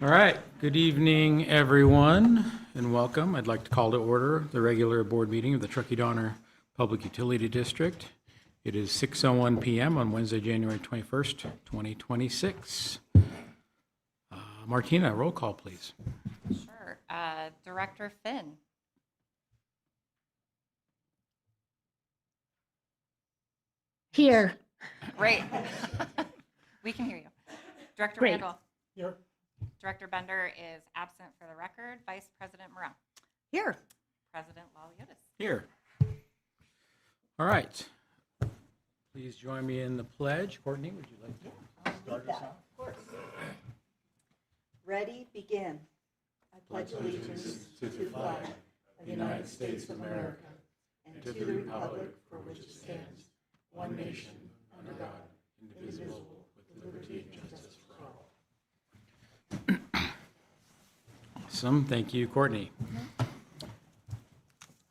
All right, good evening, everyone, and welcome. I'd like to call to order the regular board meeting of the Truckee Donner Public Utility District. It is 6:01 PM on Wednesday, January 21st, 2026. Martina, roll call, please. Sure. Director Finn. Here. Great. We can hear you. Director Great. Randall. Here. Director Bender is absent for the record. Vice President Moreau. Here. President Laliotis. Here. All right. Please join me in the pledge. Courtney, would you like to start us out? Of course. Ready, begin. I pledge allegiance to the flag of the United States of America and to the republic for which it stands, one nation, under God, indivisible, with liberty and justice for all. Awesome. Thank you, Courtney.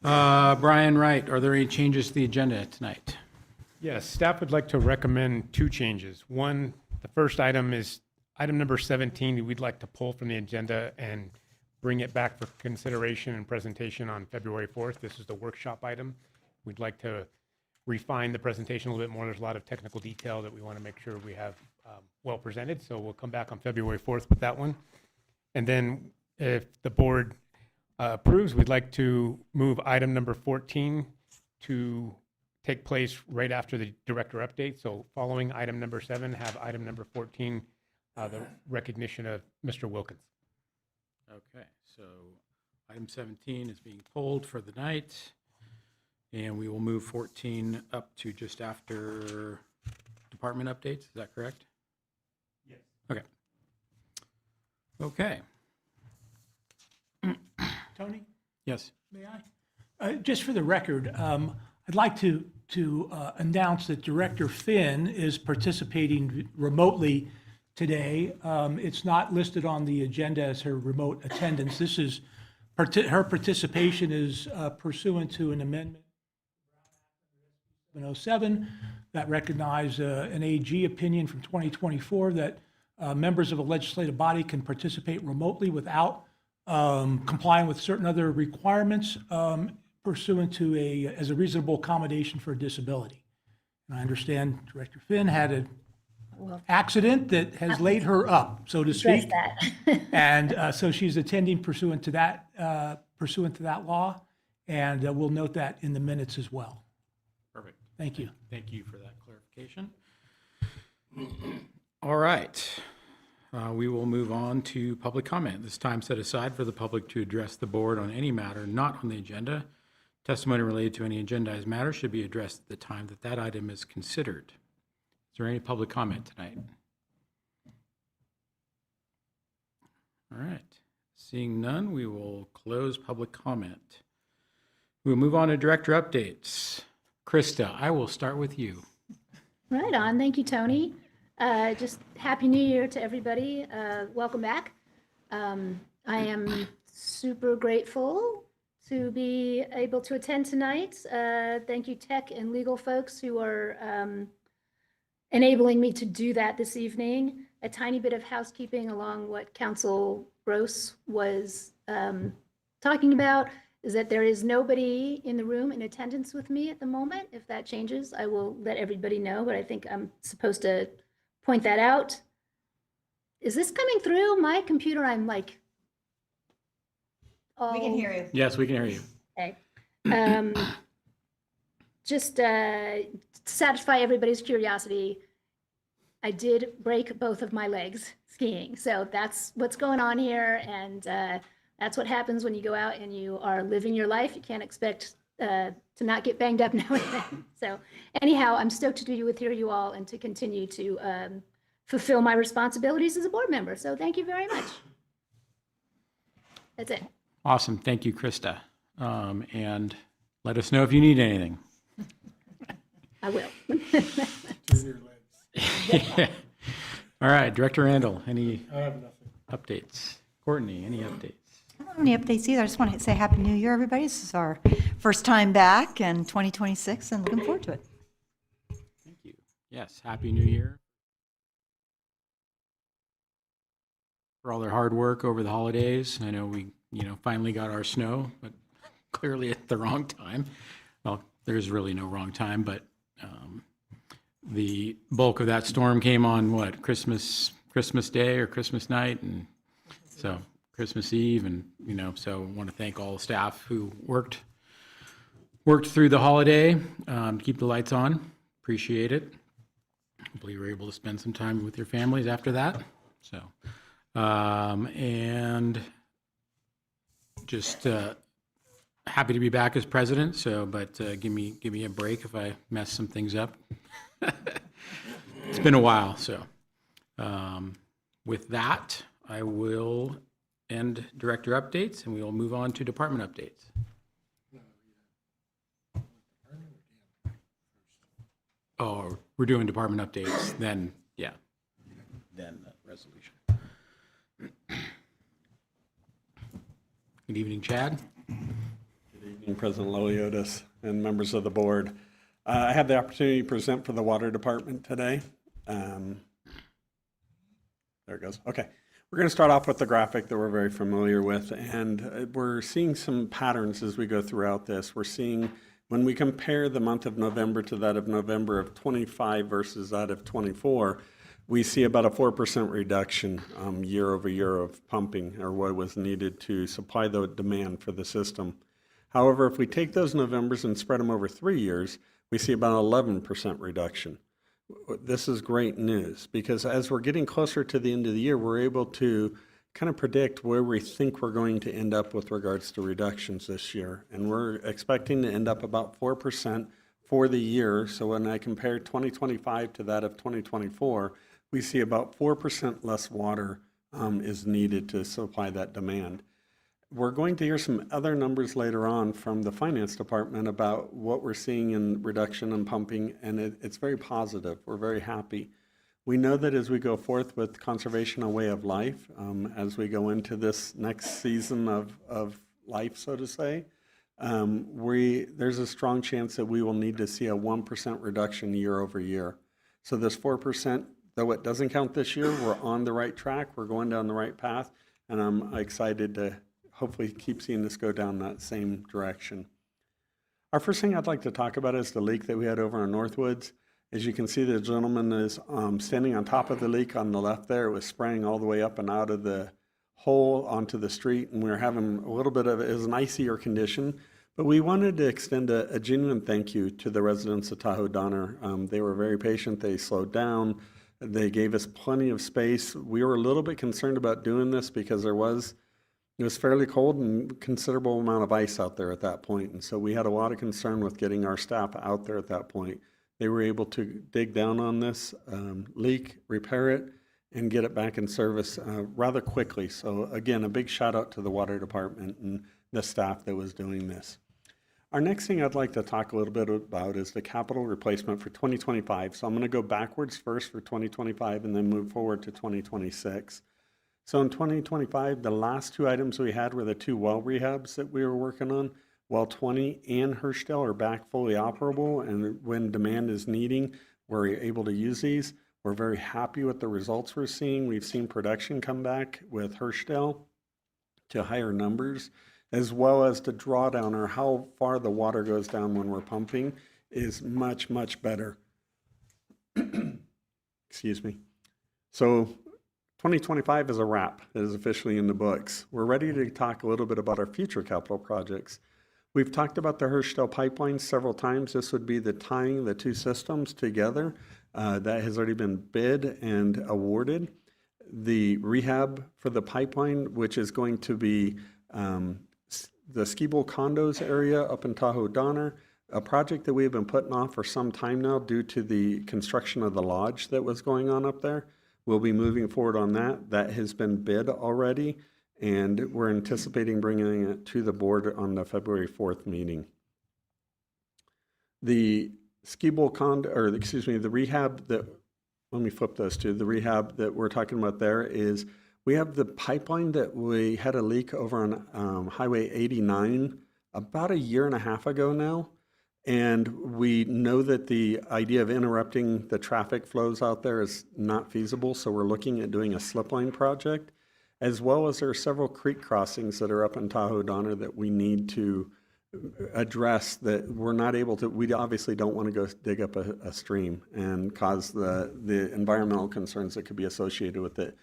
Brian Wright, are there any changes to the agenda tonight? Yes, staff would like to recommend two changes. One, the first item is item number 17, we'd like to pull from the agenda and bring it back for consideration and presentation on February 4th. This is the workshop item. We'd like to refine the presentation a little bit more. There's a lot of technical detail that we want to make sure we have well presented, so we'll come back on February 4th with that one. And then if the board approves, we'd like to move item number 14 to take place right after the director update. So following item number 7, have item number 14, the recognition of Mr. Wilkins. Okay, so item 17 is being pulled for the night, and we will move 14 up to just after department updates. Is that correct? Yes. Okay. Okay. Tony, Yes. may I? Just for the record, I'd like to announce that Director Finn is participating remotely today. It's not listed on the agenda as her remote attendance. This is, her participation is pursuant to an amendment 707 that recognized an AG opinion from 2024 that members of a legislative body can participate remotely without complying with certain other requirements pursuant to as a reasonable accommodation for a disability. And I understand Director Finn had an accident that has laid her up, so to speak. That. And so she's attending pursuant to that law, and we'll note that in the minutes as well. Perfect. Thank you. Thank you for that clarification. All right. We will move on to public comment. This time set aside for the public to address the board on any matter not on the agenda. Testimony related to any agendized matter should be addressed at the time that that item is considered. Is there any public comment tonight? All right. Seeing none, we will close public comment. We'll move on to director updates. Krista, I will start with you. Right on. Thank you, Tony. Just Happy New Year to everybody. Welcome back. I am super grateful to be able to attend tonight. Thank you, tech and legal folks who are enabling me to do that this evening. A tiny bit of housekeeping along what Council Gross was talking about is that there is nobody in the room in attendance with me at the moment. If that changes, I will let everybody know, but I think I'm supposed to point that out. Is this coming through my computer? I'm like, We can hear you. Yes, we can hear you. Okay. Just to satisfy everybody's curiosity, I did break both of my legs skiing. So that's what's going on here. And that's what happens when you go out and you are living your life. You can't expect to not get banged up now and then. So anyhow, I'm stoked to be with you all and to continue to fulfill my responsibilities as a board member. So thank you very much. That's it. Awesome. Thank you, Krista. And let us know if you need anything. I will. All right, Director Randall, any updates? Courtney, any updates? I don't have any updates either. I just want to say Happy New Year, everybody. This is our first time back in 2026 and looking forward to it. Thank you. Yes, Happy New Year. for all their hard work over the holidays. I know we, finally got our snow, but clearly at the wrong time. Well, there's really no wrong time, but the bulk of that storm came on Christmas Day or Christmas night, and so Christmas Eve, and so I want to thank all the staff who worked through the holiday to keep the lights on. Appreciate it. Hopefully you were able to spend some time with your families after that. So, and just happy to be back as president. So, but give me a break if I mess some things up. It's been a while. So, with that, I will end director updates, and we will move on to department updates. Oh, we're doing department updates, then, yeah. Then the resolution. Good evening, Chad. Good evening, President Liliotis and members of the board. I had the opportunity to present for the water department today. There it goes. Okay. We're going to start off with the graphic that we're very familiar with, and we're seeing some patterns as we go throughout this. We're seeing when we compare the month of November to that of November of 25 versus that of 24, we see about a 4% reduction year over year of pumping, or what was needed to supply the demand for the system. However, if we take those Novembers and spread them over 3 years, we see about an 11% reduction. This is great news, because as we're getting closer to the end of the year, we're able to kind of predict where we think we're going to end up with regards to reductions this year. And we're expecting to end up about 4% for the year. So when I compare 2025 to that of 2024, we see about 4% less water is needed to supply that demand. We're going to hear some other numbers later on from the finance department about what we're seeing in reduction in pumping, and it's very positive. We're very happy. We know that as we go forth with conservation a way of life, as we go into this next season of life, so to say, there's a strong chance that we will need to see a 1% reduction year over year. So this 4%, though it doesn't count this year, we're on the right track, we're going down the right path, and I'm excited to hopefully keep seeing this go down that same direction. Our first thing I'd like to talk about is the leak that we had over in Northwoods. As you can see, the gentleman is standing on top of the leak on the left there. It was spraying all the way up and out of the hole onto the street, and we were having a little bit of, it was an icier condition, but we wanted to extend a genuine thank you to the residents of Tahoe Donner. They were very patient, they slowed down, they gave us plenty of space. We were a little bit concerned about doing this because it was fairly cold and considerable amount of ice out there at that point, and so we had a lot of concern with getting our staff out there at that point. They were able to dig down on this leak, repair it, and get it back in service rather quickly. So again, a big shout out to the water department and the staff that was doing this. Our next thing I'd like to talk a little bit about is the capital replacement for 2025. So I'm going to go backwards first for 2025 and then move forward to 2026. So in 2025, the last two items we had were the two well rehabs that we were working on. Well 20 and Hirschdale are back fully operable, and when demand is needing, we're able to use these. We're very happy with the results we're seeing. We've seen production come back with Hirschdale to higher numbers, as well as the drawdown, or how far the water goes down when we're pumping, is much, much better. Excuse me. So 2025 is a wrap. It is officially in the books. We're ready to talk a little bit about our future capital projects. We've talked about the Hirschdale pipeline several times. This would be the tying the two systems together. That has already been bid and awarded. The rehab for the pipeline, which is going to be the Ski Bowl condos area up in Tahoe Donner, a project that we have been putting off for some time now due to the construction of the lodge that was going on up there. We'll be moving forward on that. That has been bid already, and we're anticipating bringing it to the board on the February 4th meeting. The Ski Bowl the rehab that, let me flip those two. The rehab that we're talking about there is, we have the pipeline that we had a leak over on Highway 89 about a year and a half ago now. And we know that the idea of interrupting the traffic flows out there is not feasible, so we're looking at doing a slip line project. as well as there are several creek crossings that are up in Tahoe Donner that we need to address that we're not able to. We obviously don't want to go dig up a stream and cause the environmental concerns that could be associated with it.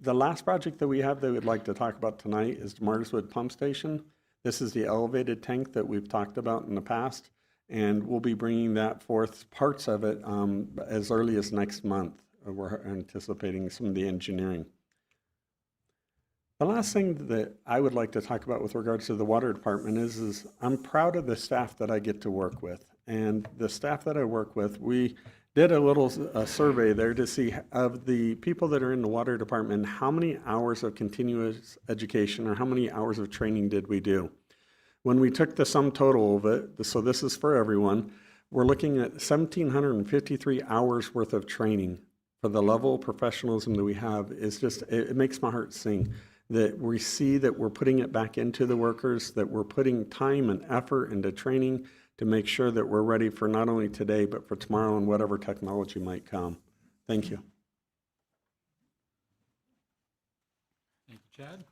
The last project that we have that we'd like to talk about tonight is the Martiswood Pump Station. This is the elevated tank that we've talked about in the past, and we'll be bringing that forth, parts of it, as early as next month. We're anticipating some of the engineering. The last thing that I would like to talk about with regards to the water department is I'm proud of the staff that I get to work with. And the staff that I work with, we did a little survey there to see of the people that are in the water department, how many hours of continuous education or how many hours of training did we do? When we took the sum total of it, so this is for everyone, we're looking at 1,753 hours worth of training. For the level of professionalism that we have, is just, it makes my heart sing. That we see that we're putting it back into the workers, that we're putting time and effort into training to make sure that we're ready for not only today, but for tomorrow and whatever technology might come. Thank you. Thank you, Chad.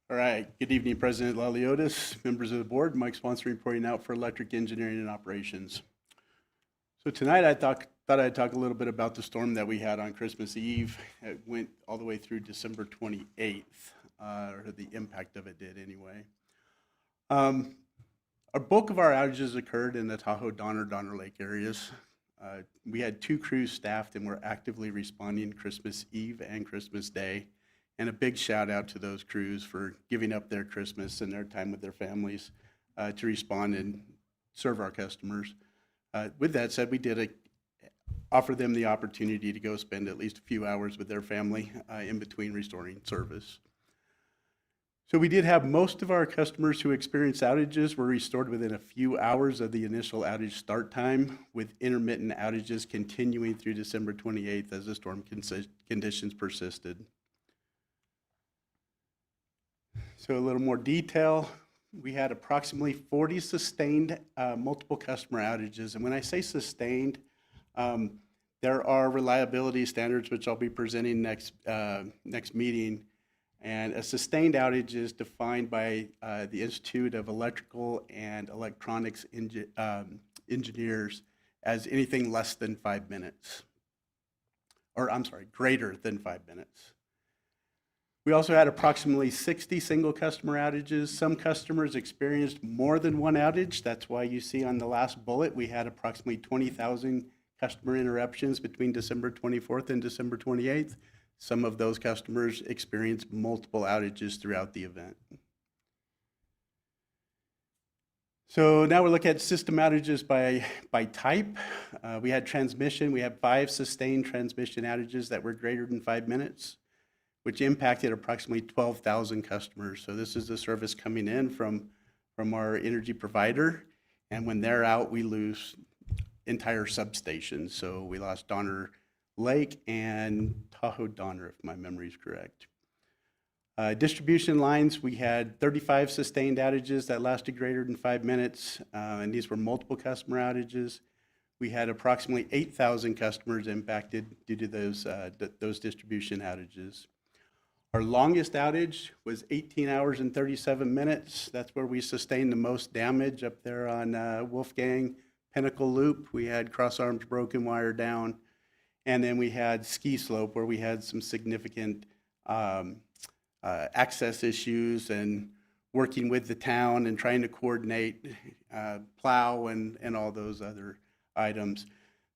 All right, good evening, President Laliotis, members of the board. Mike Swanson reporting out for Electric Engineering and Operations. So tonight I thought I'd talk a little bit about the storm that we had on Christmas Eve. It went all the way through December 28th, or the impact of it did anyway. A bulk of our outages occurred in the Tahoe, Donner Lake areas. We had 2 crews staffed and were actively responding Christmas Eve and Christmas Day. And a big shout out to those crews for giving up their Christmas and their time with their families to respond and serve our customers. With that said, we did offer them the opportunity to go spend at least a few hours with their family in between restoring service. So we did have most of our customers who experienced outages were restored within a few hours of the initial outage start time, with intermittent outages continuing through December 28th as the storm conditions persisted. So a little more detail, we had approximately 40 sustained multiple customer outages. And when I say sustained, there are reliability standards, which I'll be presenting next meeting. And a sustained outage is defined by the Institute of Electrical and Electronics Engineers as anything less than 5 minutes. Or I'm sorry, greater than 5 minutes. We also had approximately 60 single customer outages. Some customers experienced more than one outage. That's why you see on the last bullet, we had approximately 20,000 customer interruptions between December 24th and December 28th. Some of those customers experienced multiple outages throughout the event. So now we're looking at system outages by type. We had transmission. We had 5 sustained transmission outages that were greater than 5 minutes, which impacted approximately 12,000 customers. So this is the service coming in from our energy provider. And when they're out, we lose entire substations. So we lost Donner Lake and Tahoe Donner, if my memory is correct. Distribution lines, we had 35 sustained outages that lasted greater than 5 minutes, and these were multiple customer outages. We had approximately 8,000 customers impacted due to those distribution outages. Our longest outage was 18 hours and 37 minutes. That's where we sustained the most damage up there on Wolfgang Pinnacle Loop. We had cross arms broken, wire down. And then we had Ski Slope, where we had some significant access issues and working with the town and trying to coordinate plow and all those other items.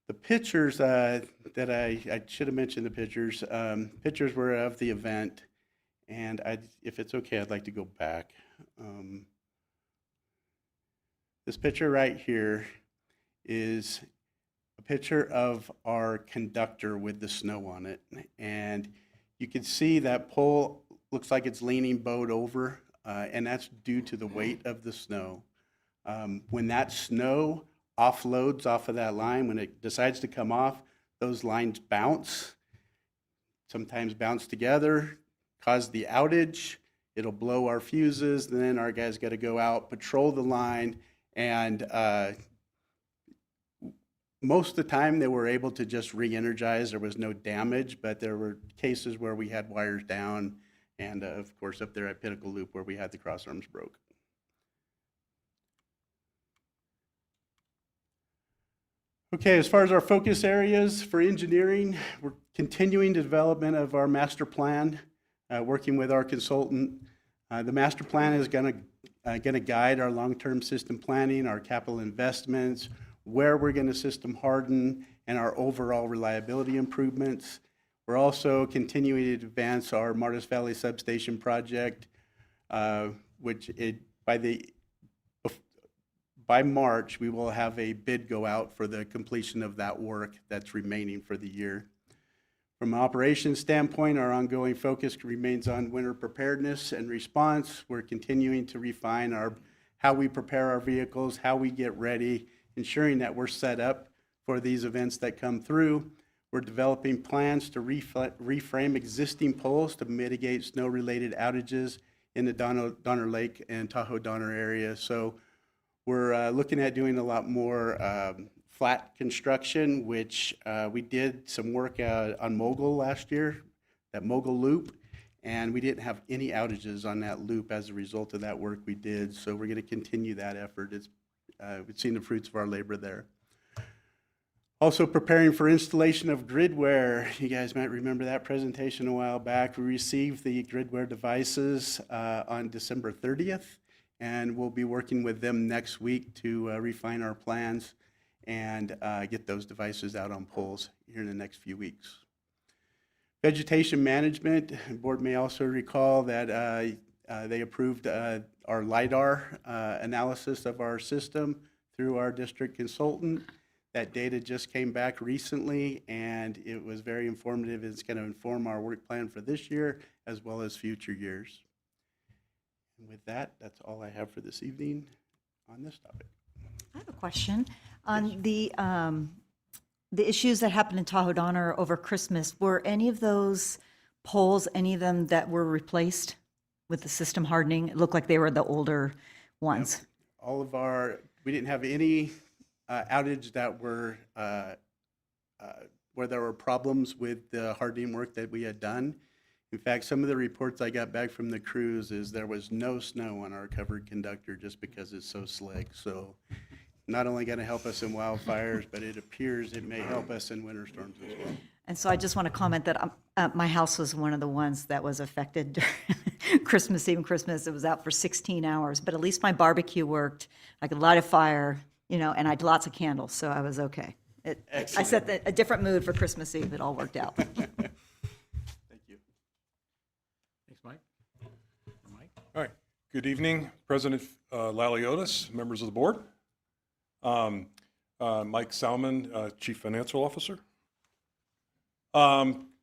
The pictures that I should have mentioned the pictures. Pictures were of the event, and if it's okay, I'd like to go back. This picture right here is a picture of our conductor with the snow on it, and you can see that pole looks like it's leaning bowed over, and that's due to the weight of the snow. When that snow offloads off of that line, when it decides to come off, those lines bounce, sometimes bounce together, cause the outage. It'll blow our fuses, and then our guys got to go out, patrol the line, and Most of the time, they were able to just re-energize. There was no damage, but there were cases where we had wires down, and of course, up there at Pinnacle Loop where we had the cross arms broke. Okay, as far as our focus areas for engineering, we're continuing the development of our master plan, working with our consultant. The master plan is going to guide our long-term system planning, our capital investments, where we're going to system harden, and our overall reliability improvements. We're also continuing to advance our Martis Valley Substation project, which by March, we will have a bid go out for the completion of that work that's remaining for the year. From an operations standpoint, our ongoing focus remains on winter preparedness and response. We're continuing to refine how we prepare our vehicles, how we get ready, ensuring that we're set up for these events that come through. We're developing plans to reframe existing poles to mitigate snow-related outages in the Donner Lake and Tahoe Donner area. So we're looking at doing a lot more flat construction, which we did some work on Mogul last year, that Mogul loop, and we didn't have any outages on that loop as a result of that work we did. So we're going to continue that effort. We've seen the fruits of our labor there. Also preparing for installation of gridware. You guys might remember that presentation a while back. We received the gridware devices on December 30th. And we'll be working with them next week to refine our plans and get those devices out on poles here in the next few weeks. Vegetation management, the board may also recall that they approved our LIDAR analysis of our system through our district consultant. That data just came back recently, and it was very informative. It's going to inform our work plan for this year as well as future years. With that, that's all I have for this evening on this topic. I have a question on the issues that happened in Tahoe Donner over Christmas. Were any of those poles, any of them that were replaced with the system hardening? It looked like they were the older ones. Yep. We didn't have any outage that were where there were problems with the hardening work that we had done. In fact, some of the reports I got back from the crews is there was no snow on our covered conductor just because it's so slick. So not only going to help us in wildfires, but it appears it may help us in winter storms as well. And so I just want to comment that my house was one of the ones that was affected during Christmas Eve and Christmas. It was out for 16 hours, but at least my barbecue worked. I could light a fire, and I had lots of candles, so I was okay. I set a different mood for Christmas Eve. It all worked out. Mike. All right. Good evening, President Laliotis, members of the board. Mike Salmon, Chief Financial Officer.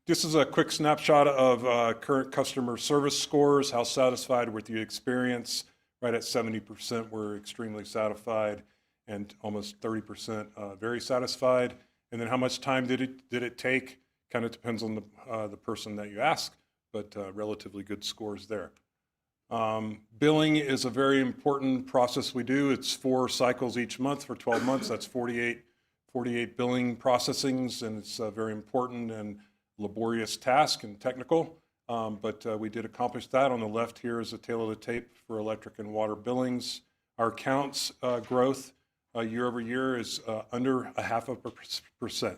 This is a quick snapshot of current customer service scores, how satisfied with the experience. Right at 70%, we're extremely satisfied, and almost 30% very satisfied. And then how much time did it take? Kind of depends on the person that you ask, but relatively good scores there. Billing is a very important process we do. It's 4 cycles each month for 12 months. That's 48 billing processings, and it's a very important and laborious task and technical. But we did accomplish that. On the left here is a tail of the tape for electric and water billings. Our accounts growth year over year is under 0.5%,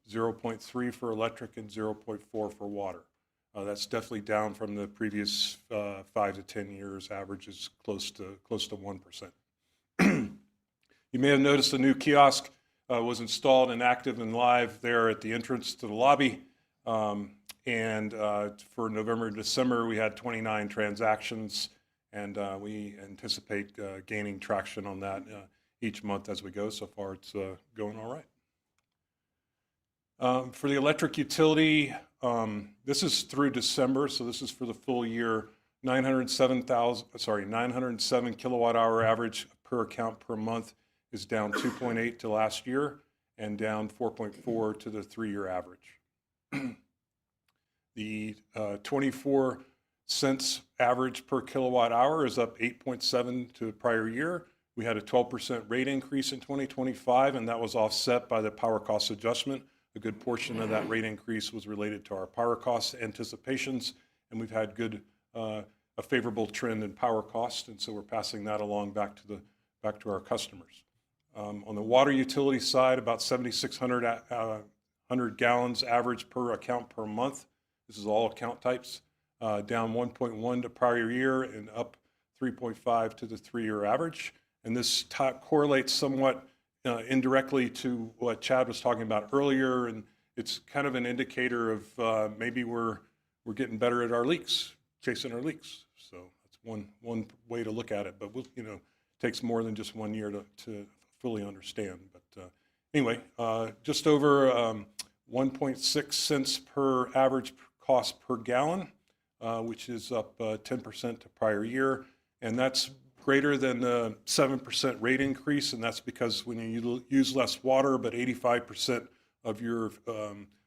0.3 for electric and 0.4 for water. That's definitely down from the previous 5 to 10 years. Average is close to 1%. You may have noticed a new kiosk was installed and active and live there at the entrance to the lobby. And for November and December, we had 29 transactions, and we anticipate gaining traction on that each month as we go. So far, it's going all right. For the electric utility, this is through December, so this is for the full year. 907 kilowatt hour average per account per month is down 2.8 to last year and down 4.4 to the 3-year average. The 24 cents average per kilowatt hour is up 8.7 to the prior year, We had a 12% rate increase in 2025, and that was offset by the power cost adjustment. A good portion of that rate increase was related to our power cost anticipations, and we've had a favorable trend in power cost, and so we're passing that along back to our customers. On the water utility side, about 7,600 gallons average per account per month. This is all account types, down 1.1 to prior year and up 3.5 to the 3-year average. And this correlates somewhat indirectly to what Chad was talking about earlier, and it's kind of an indicator of maybe we're getting better at our leaks, chasing our leaks. So that's one way to look at it, but it takes more than just 1 year to fully understand. But anyway, just over 1.6 cents per average cost per gallon, which is up 10% to prior year, and that's greater than the 7% rate increase, and that's because when you use less water, but 85% of your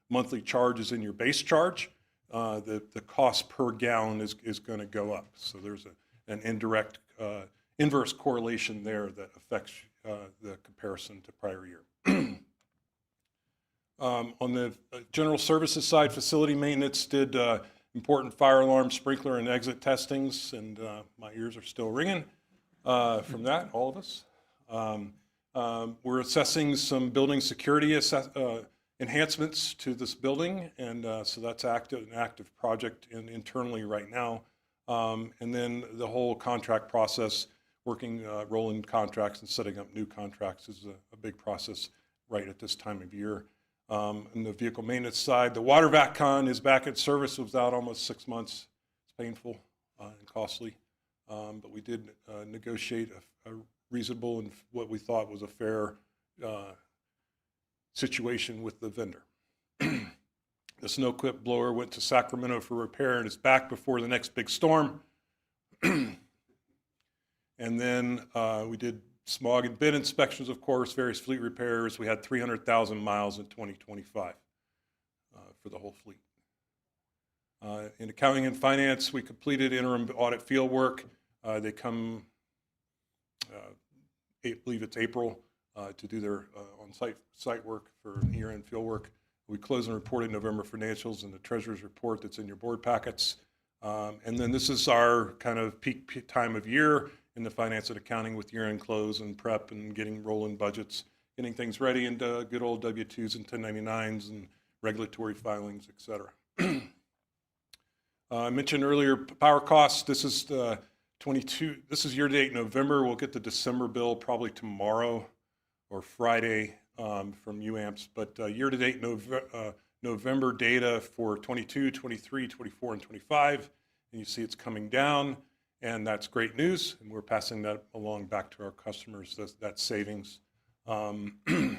monthly charge is in your base charge, the cost per gallon is going to go up. So there's an indirect inverse correlation there that affects the comparison to prior year. On the general services side, facility maintenance did important fire alarm, sprinkler, and exit testings, and my ears are still ringing from that, all of us. We're assessing some building security enhancements to this building, and so that's an active project internally right now. And then the whole contract process, working rolling contracts and setting up new contracts is a big process right at this time of year. On the vehicle maintenance side, the water VATCon is back in service. It was out almost 6 months. It's painful and costly, but we did negotiate a reasonable and what we thought was a fair situation with the vendor. The snow clip blower went to Sacramento for repair and is back before the next big storm. And then we did smog and bin inspections, of course, various fleet repairs. We had 300,000 miles in 2025 for the whole fleet. In accounting and finance, we completed interim audit field work. They come, I believe it's April, to do their on-site work for year-end field work. We closed and reported November financials and the treasurer's report that's in your board packets. And then this is our kind of peak time of year in the finance and accounting with year-end close and prep and getting rolling budgets, getting things ready into good old W-2s and 1099s and regulatory filings, et cetera. I mentioned earlier power costs. This is this is year-to-date November. We'll get the December bill probably tomorrow or Friday from UAMPS, but year-to-date November data for 22, 23, 24, and 25, and you see it's coming down. And that's great news, and we're passing that along back to our customers, that savings. The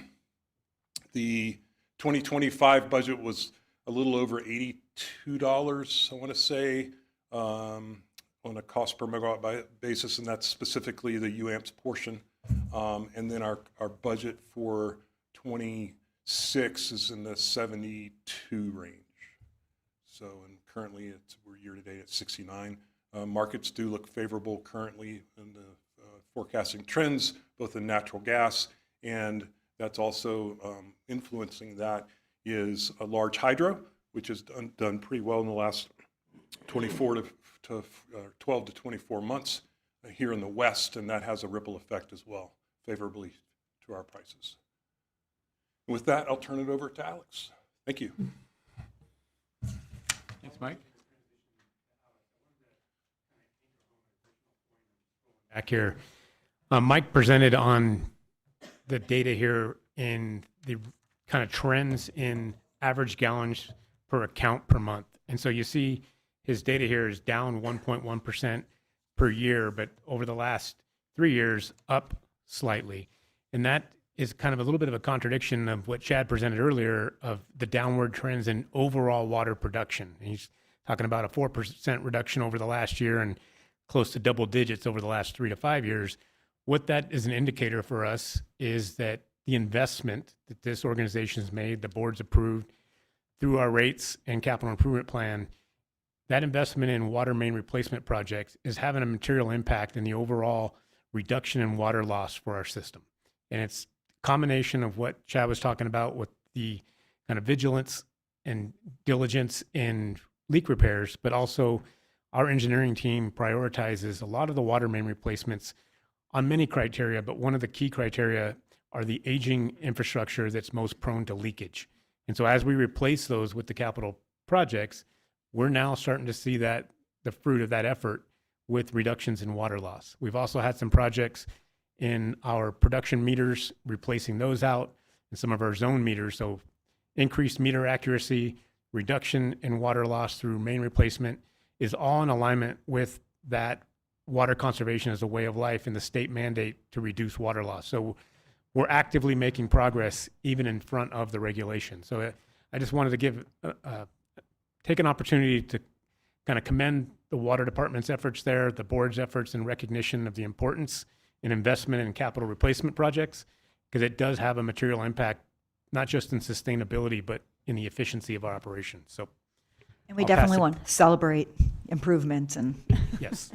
2025 budget was a little over $82, I want to say, on a cost per megawatt basis, and that's specifically the UAMPS portion. And then our budget for 26 is in the 72 range. So, and currently we're year-to-date at 69. Markets do look favorable currently in the forecasting trends, both in natural gas, and that's also influencing that is a large hydro, which has done pretty well in the last 12 to 24 months here in the West, and that has a ripple effect as well, favorably to our prices. And with that, I'll turn it over to Alex. Thank you. Thanks, Mike. Back here. Mike presented on the data here in the kind of trends in average gallons per account per month. And so you see his data here is down 1.1% per year, but over the last 3 years, up slightly. And that is kind of a little bit of a contradiction of what Chad presented earlier of the downward trends in overall water production. And he's talking about a 4% reduction over the last year and close to double digits over the last 3 to 5 years. What that is an indicator for us is that the investment that this organization has made, the board's approved through our rates and capital improvement plan, that investment in water main replacement projects is having a material impact in the overall reduction in water loss for our system. And it's a combination of what Chad was talking about with the kind of vigilance and diligence in leak repairs, but also our engineering team prioritizes a lot of the water main replacements on many criteria, but one of the key criteria are the aging infrastructure that's most prone to leakage. And so as we replace those with the capital projects, we're now starting to see that the fruit of that effort with reductions in water loss. We've also had some projects in our production meters, replacing those out, and some of our zone meters. So increased meter accuracy, reduction in water loss through main replacement is all in alignment with that water conservation as a way of life and the state mandate to reduce water loss. So we're actively making progress even in front of the regulation. So I just wanted to give, take an opportunity to kind of commend the water department's efforts there, the board's efforts in recognition of the importance in investment in capital replacement projects, because it does have a material impact, not just in sustainability, but in the efficiency of our operations. So And we I'll pass definitely it- want to celebrate improvements and yes,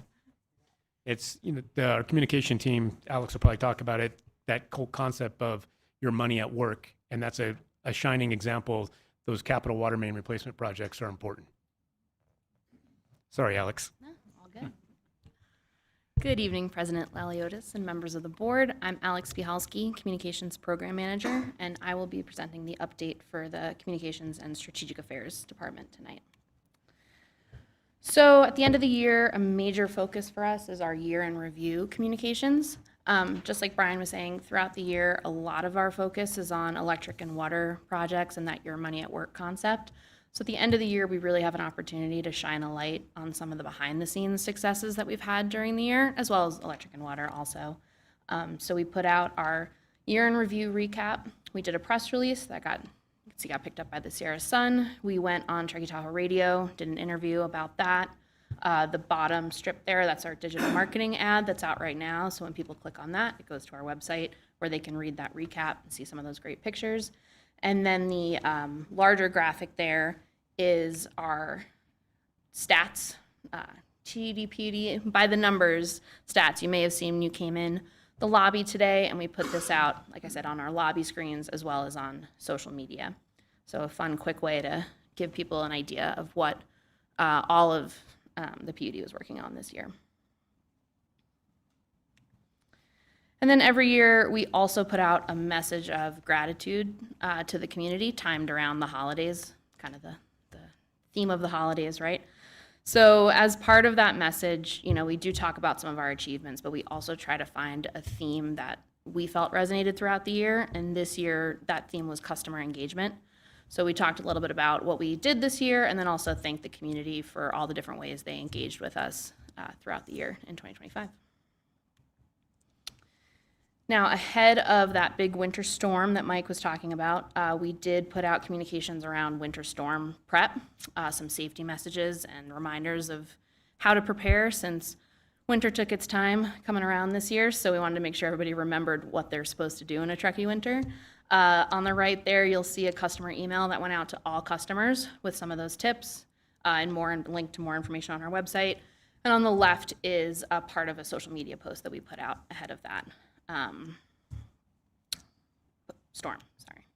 it's, our communication team, Alex will probably talk about it, that whole concept of your money at work. And that's a shining example. Those capital water main replacement projects are important. Sorry, Alex. No, all good. Good evening, President Laliotis and members of the board. I'm Alex Bihalski, Communications Program Manager, and I will be presenting the update for the Communications and Strategic Affairs Department tonight. So at the end of the year, a major focus for us is our year-end review communications. Just like Brian was saying, throughout the year, a lot of our focus is on electric and water projects and that your money at work concept. So at the end of the year, we really have an opportunity to shine a light on some of the behind-the-scenes successes that we've had during the year, as well as electric and water also. So we put out our year-end review recap. We did a press release that got picked up by the Sierra Sun. We went on Truckee Tahoe Radio, did an interview about that. The bottom strip there, that's our digital marketing ad that's out right now. So when people click on that, it goes to our website where they can read that recap and see some of those great pictures. And then the larger graphic there is our stats, TDPUD, by the numbers stats. You may have seen when you came in the lobby today, and we put this out, like I said, on our lobby screens as well as on social media. So a fun, quick way to give people an idea of what all of the PUD was working on this year. And then every year, we also put out a message of gratitude to the community, timed around the holidays, kind of the theme of the holidays, right? So as part of that message, we do talk about some of our achievements, but we also try to find a theme that we felt resonated throughout the year. And this year, that theme was customer engagement. So we talked a little bit about what we did this year, and then also thanked the community for all the different ways they engaged with us throughout the year in 2025. Now, ahead of that big winter storm that Mike was talking about, we did put out communications around winter storm prep, some safety messages and reminders of how to prepare since winter took its time coming around this year. So we wanted to make sure everybody remembered what they're supposed to do in a Truckee winter. On the right there, you'll see a customer email that went out to all customers with some of those tips and link to more information on our website. And on the left is a part of a social media post that we put out ahead of that storm, sorry.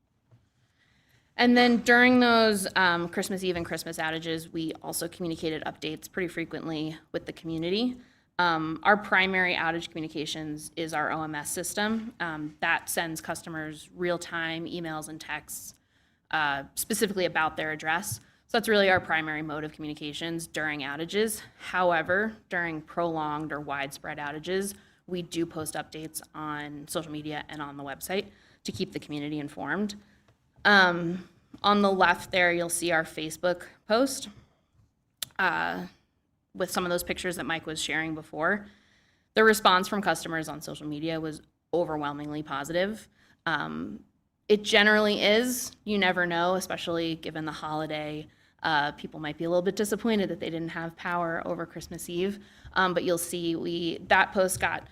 And then during those Christmas Eve and Christmas outages, we also communicated updates pretty frequently with the community. Our primary outage communications is our OMS system. That sends customers real-time emails and texts specifically about their address. So that's really our primary mode of communications during outages. However, during prolonged or widespread outages, we do post updates on social media and on the website to keep the community informed. On the left there, you'll see our Facebook post with some of those pictures that Mike was sharing before. The response from customers on social media was overwhelmingly positive. It generally is. You never know, especially given the holiday. People might be a little bit disappointed that they didn't have power over Christmas Eve. But you'll see that post got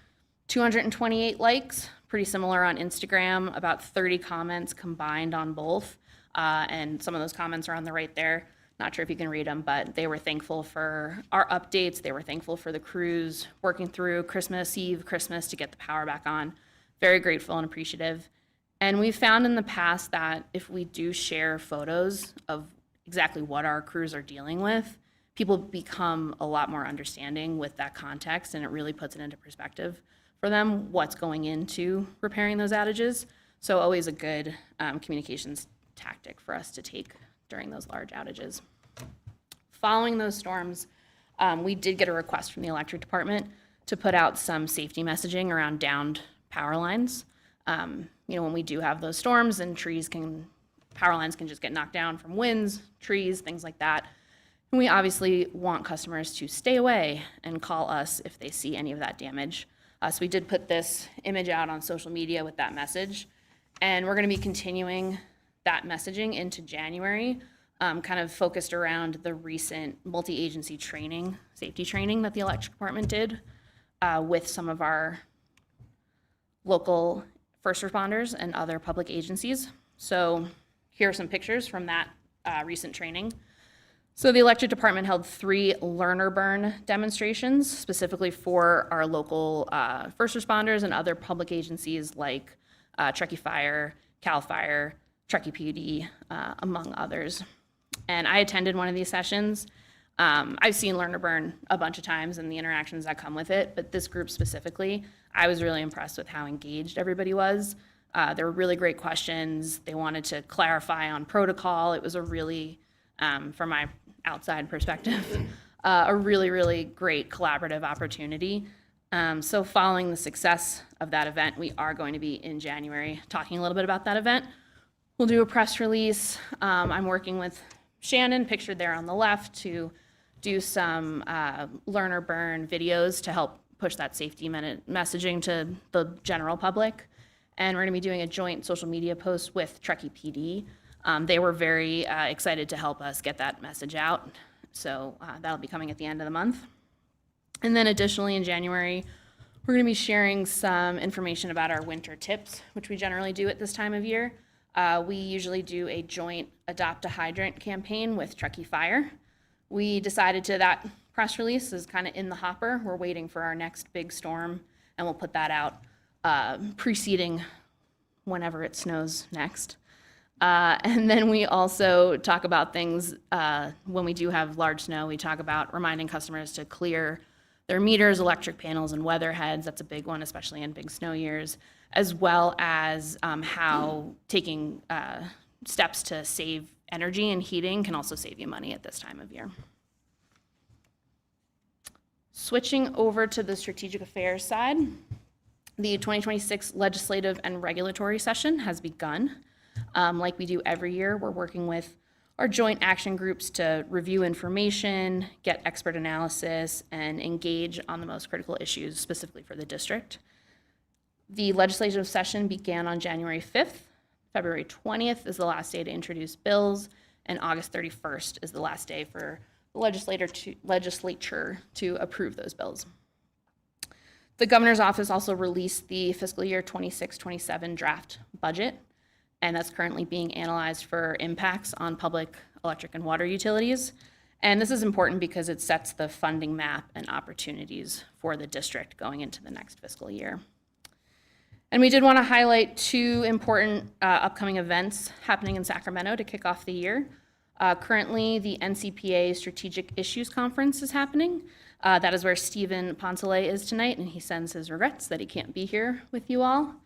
228 likes, pretty similar on Instagram, about 30 comments combined on both. And some of those comments are on the right there. Not sure if you can read them, but they were thankful for our updates. They were thankful for the crews working through Christmas Eve, Christmas to get the power back on. Very grateful and appreciative. And we've found in the past that if we do share photos of exactly what our crews are dealing with, people become a lot more understanding with that context, and it really puts it into perspective for them what's going into repairing those outages. So always a good communications tactic for us to take during those large outages. Following those storms, we did get a request from the electric department to put out some safety messaging around downed power lines. When we do have those storms and power lines can just get knocked down from winds, trees, things like that. And we obviously want customers to stay away and call us if they see any of that damage. So we did put this image out on social media with that message, and we're going to be continuing that messaging into January, kind of focused around the recent multi-agency training, safety training that the electric department did with some of our local first responders and other public agencies. So here are some pictures from that recent training. So the electric department held 3 learner burn demonstrations specifically for our local first responders and other public agencies like Truckee Fire, CAL FIRE, Truckee PUD, among others. And I attended one of these sessions. I've seen learner burn a bunch of times and the interactions that come with it, but this group specifically, I was really impressed with how engaged everybody was. There were really great questions. They wanted to clarify on protocol. It was a really, from my outside perspective, a really, really great collaborative opportunity. So following the success of that event, we are going to be in January talking a little bit about that event. We'll do a press release. I'm working with Shannon, pictured there on the left, to do some learner burn videos to help push that safety messaging to the general public. And we're going to be doing a joint social media post with Truckee PD. They were very excited to help us get that message out. So that'll be coming at the end of the month. And then additionally in January, we're going to be sharing some information about our winter tips, which we generally do at this time of year. We usually do a joint Adopt a Hydrant campaign with Truckee Fire. We decided that press release is kind of in the hopper. We're waiting for our next big storm, and we'll put that out preceding whenever it snows next. And then we also talk about things when we do have large snow. We talk about reminding customers to clear their meters, electric panels, and weather heads. That's a big one, especially in big snow years, as well as how taking steps to save energy and heating can also save you money at this time of year. Switching over to the strategic affairs side, the 2026 legislative and regulatory session has begun. Like we do every year, we're working with our joint action groups to review information, get expert analysis, and engage on the most critical issues specifically for the district. The legislative session began on January 5th. February 20th is the last day to introduce bills, and August 31st is the last day for the legislature to approve those bills. The governor's office also released the fiscal year 26-27 draft budget, and that's currently being analyzed for impacts on public electric and water utilities. And this is important because it sets the funding map and opportunities for the district going into the next fiscal year. And we did want to highlight 2 important upcoming events happening in Sacramento to kick off the year. Currently, the NCPA Strategic Issues Conference is happening. That is where Stephen Poncelet is tonight, and he sends his regrets that he can't be here with you all.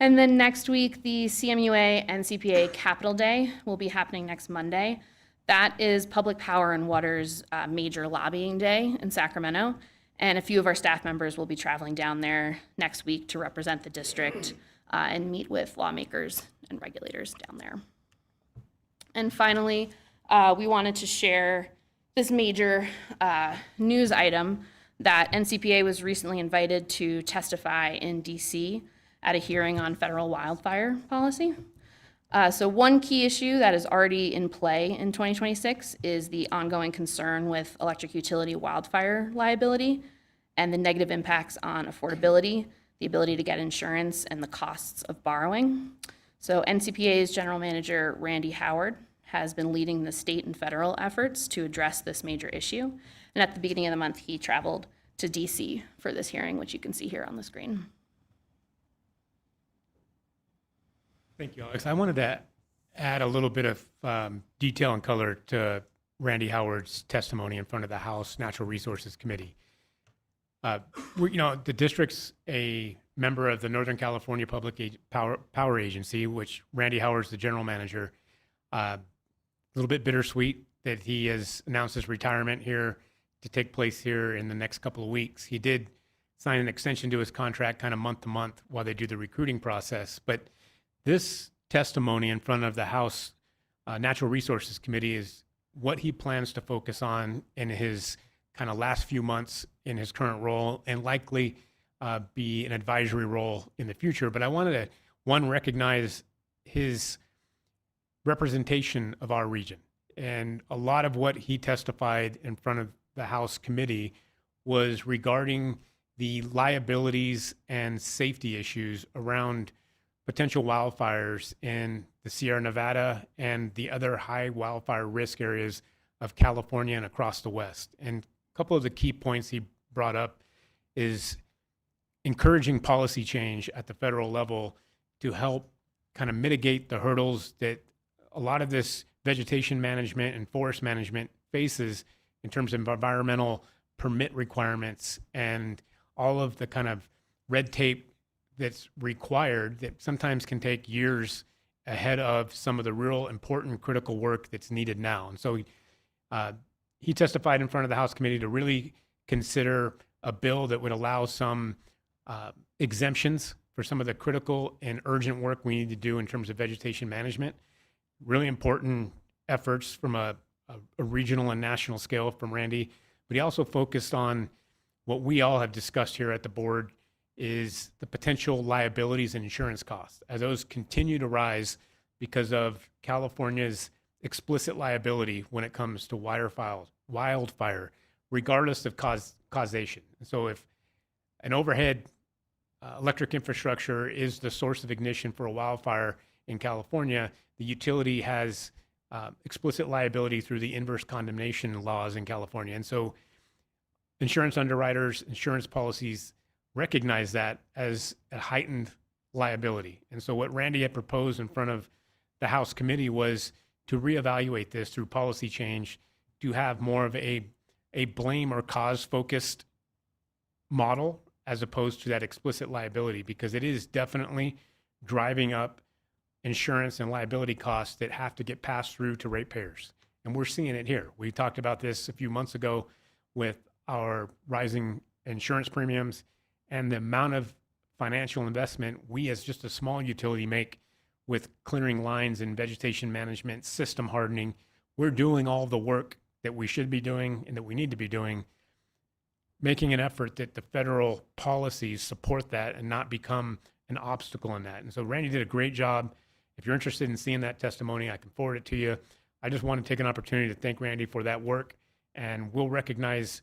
And then next week, the CMUA NCPA Capital Day will be happening next Monday. That is Public Power and Water's major lobbying day in Sacramento. And a few of our staff members will be traveling down there next week to represent the district and meet with lawmakers and regulators down there. And finally, we wanted to share this major news item that NCPA was recently invited to testify in DC at a hearing on federal wildfire policy. So one key issue that is already in play in 2026 is the ongoing concern with electric utility wildfire liability and the negative impacts on affordability, the ability to get insurance, and the costs of borrowing. So NCPA's General Manager Randy Howard has been leading the state and federal efforts to address this major issue. And at the beginning of the month, he traveled to DC for this hearing, which you can see here on the screen. Thank you, Alex. I wanted to add a little bit of detail and color to Randy Howard's testimony in front of the House Natural Resources Committee. The district's a member of the Northern California Public Power Agency, which Randy Howard's the general manager. A little bit bittersweet that he has announced his retirement here to take place here in the next couple of weeks. He did sign an extension to his contract kind of month to month while they do the recruiting process. But this testimony in front of the House Natural Resources Committee is what he plans to focus on in his kind of last few months in his current role, and likely be an advisory role in the future. But I wanted to, one, recognize his representation of our region. And a lot of what he testified in front of the House committee was regarding the liabilities and safety issues around potential wildfires in the Sierra Nevada and the other high wildfire risk areas of California and across the West. And a couple of the key points he brought up is encouraging policy change at the federal level to help kind of mitigate the hurdles that a lot of this vegetation management and forest management faces in terms of environmental permit requirements and all of the kind of red tape that's required that sometimes can take years ahead of some of the real important critical work that's needed now. And so he testified in front of the House committee to really consider a bill that would allow some exemptions for some of the critical and urgent work we need to do in terms of vegetation management. Really important efforts from a regional and national scale from Randy, but he also focused on what we all have discussed here at the board is the potential liabilities and insurance costs as those continue to rise because of California's explicit liability when it comes to wildfire, regardless of causation. And so if an overhead electric infrastructure is the source of ignition for a wildfire in California, the utility has explicit liability through the inverse condemnation laws in California. And so insurance underwriters, insurance policies recognize that as a heightened liability. And so what Randy had proposed in front of the House committee was to reevaluate this through policy change to have more of a blame or cause focused model as opposed to that explicit liability, because it is definitely driving up insurance and liability costs that have to get passed through to ratepayers. And we're seeing it here. We talked about this a few months ago with our rising insurance premiums and the amount of financial investment we as just a small utility make with clearing lines and vegetation management, system hardening. We're doing all the work that we should be doing and that we need to be doing, making an effort that the federal policies support that and not become an obstacle in that. And so Randy did a great job. If you're interested in seeing that testimony, I can forward it to you. I just want to take an opportunity to thank Randy for that work, and we'll recognize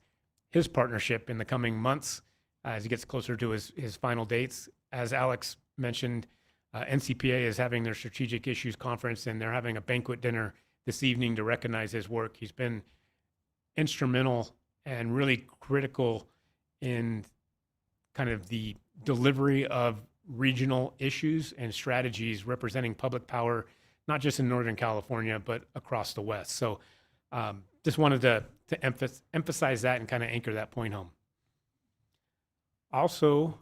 his partnership in the coming months as he gets closer to his final dates. As Alex mentioned, NCPA is having their strategic issues conference, and they're having a banquet dinner this evening to recognize his work. He's been instrumental and really critical in kind of the delivery of regional issues and strategies representing public power, not just in Northern California, but across the West. So just wanted to emphasize that and kind of anchor that point home. Also,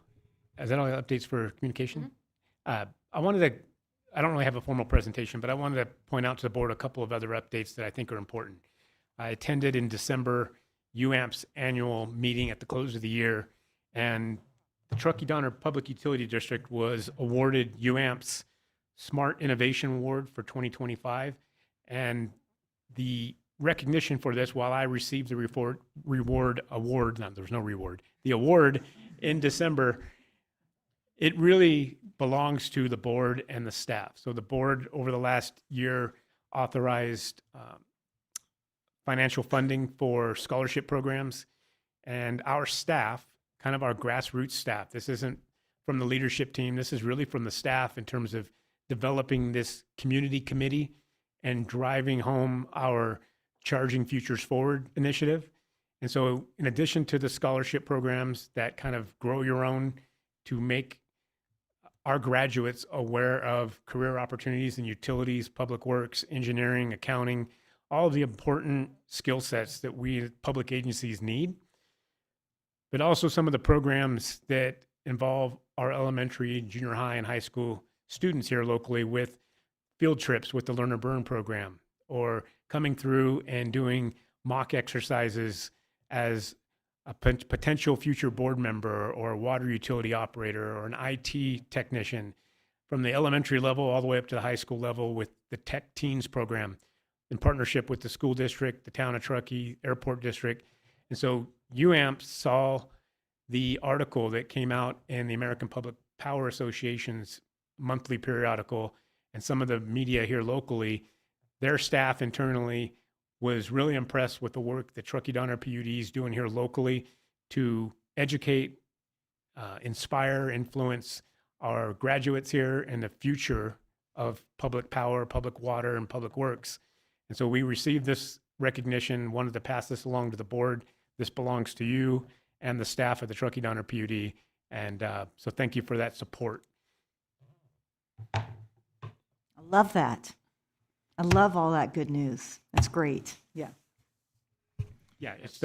as that all updates for communication, I don't really have a formal presentation, but I wanted to point out to the board a couple of other updates that I think are important. I attended in December UAMP's annual meeting at the close of the year, and the Truckee-Donner Public Utility District was awarded UAMP's Smart Innovation Award for 2025. And the recognition for this, while I received the the award in December, it really belongs to the board and the staff. So the board over the last year authorized financial funding for scholarship programs, and our staff, kind of our grassroots staff, this isn't from the leadership team, this is really from the staff in terms of developing this community committee and driving home our Charging Futures Forward initiative. And so in addition to the scholarship programs that kind of grow your own to make our graduates aware of career opportunities in utilities, public works, engineering, accounting, all of the important skill sets that we public agencies need, but also some of the programs that involve our elementary, junior high, and high school students here locally with field trips with the Learn or Burn program, or coming through and doing mock exercises as a potential future board member or a water utility operator or an IT technician, from the elementary level all the way up to the high school level with the Tech Teens program in partnership with the school district, the town of Truckee, airport district. And so UAMP saw the article that came out in the American Public Power Association's monthly periodical, and some of the media here locally. Their staff internally was really impressed with the work that Truckee Donner PUD is doing here locally to educate, inspire, influence our graduates here and the future of public power, public water, and public works. And so we received this recognition, wanted to pass this along to the board. This belongs to you and the staff of the Truckee Donner PUD. And so thank you for that support. I love that. I love all that good news. That's great. Yeah. Yeah, it's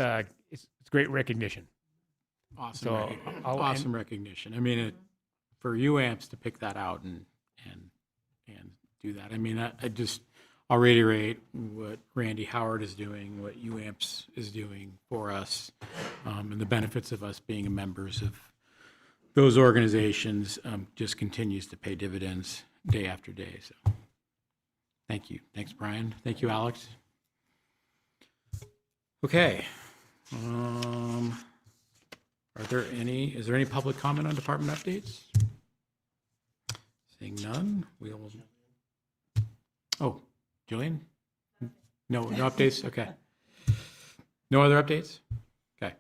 great recognition. Awesome, So I'll- awesome recognition. I mean, for UAMPS to pick that out and do that. I mean, I'll reiterate what Randy Howard is doing, what UAMPS is doing for us, and the benefits of us being members of those organizations just continues to pay dividends day after day. So, thank you. Thanks, Brian. Thank you, Alex. Okay. Is there any public comment on department updates? Seeing none, oh, Julian? No updates? Okay. No other updates? Okay.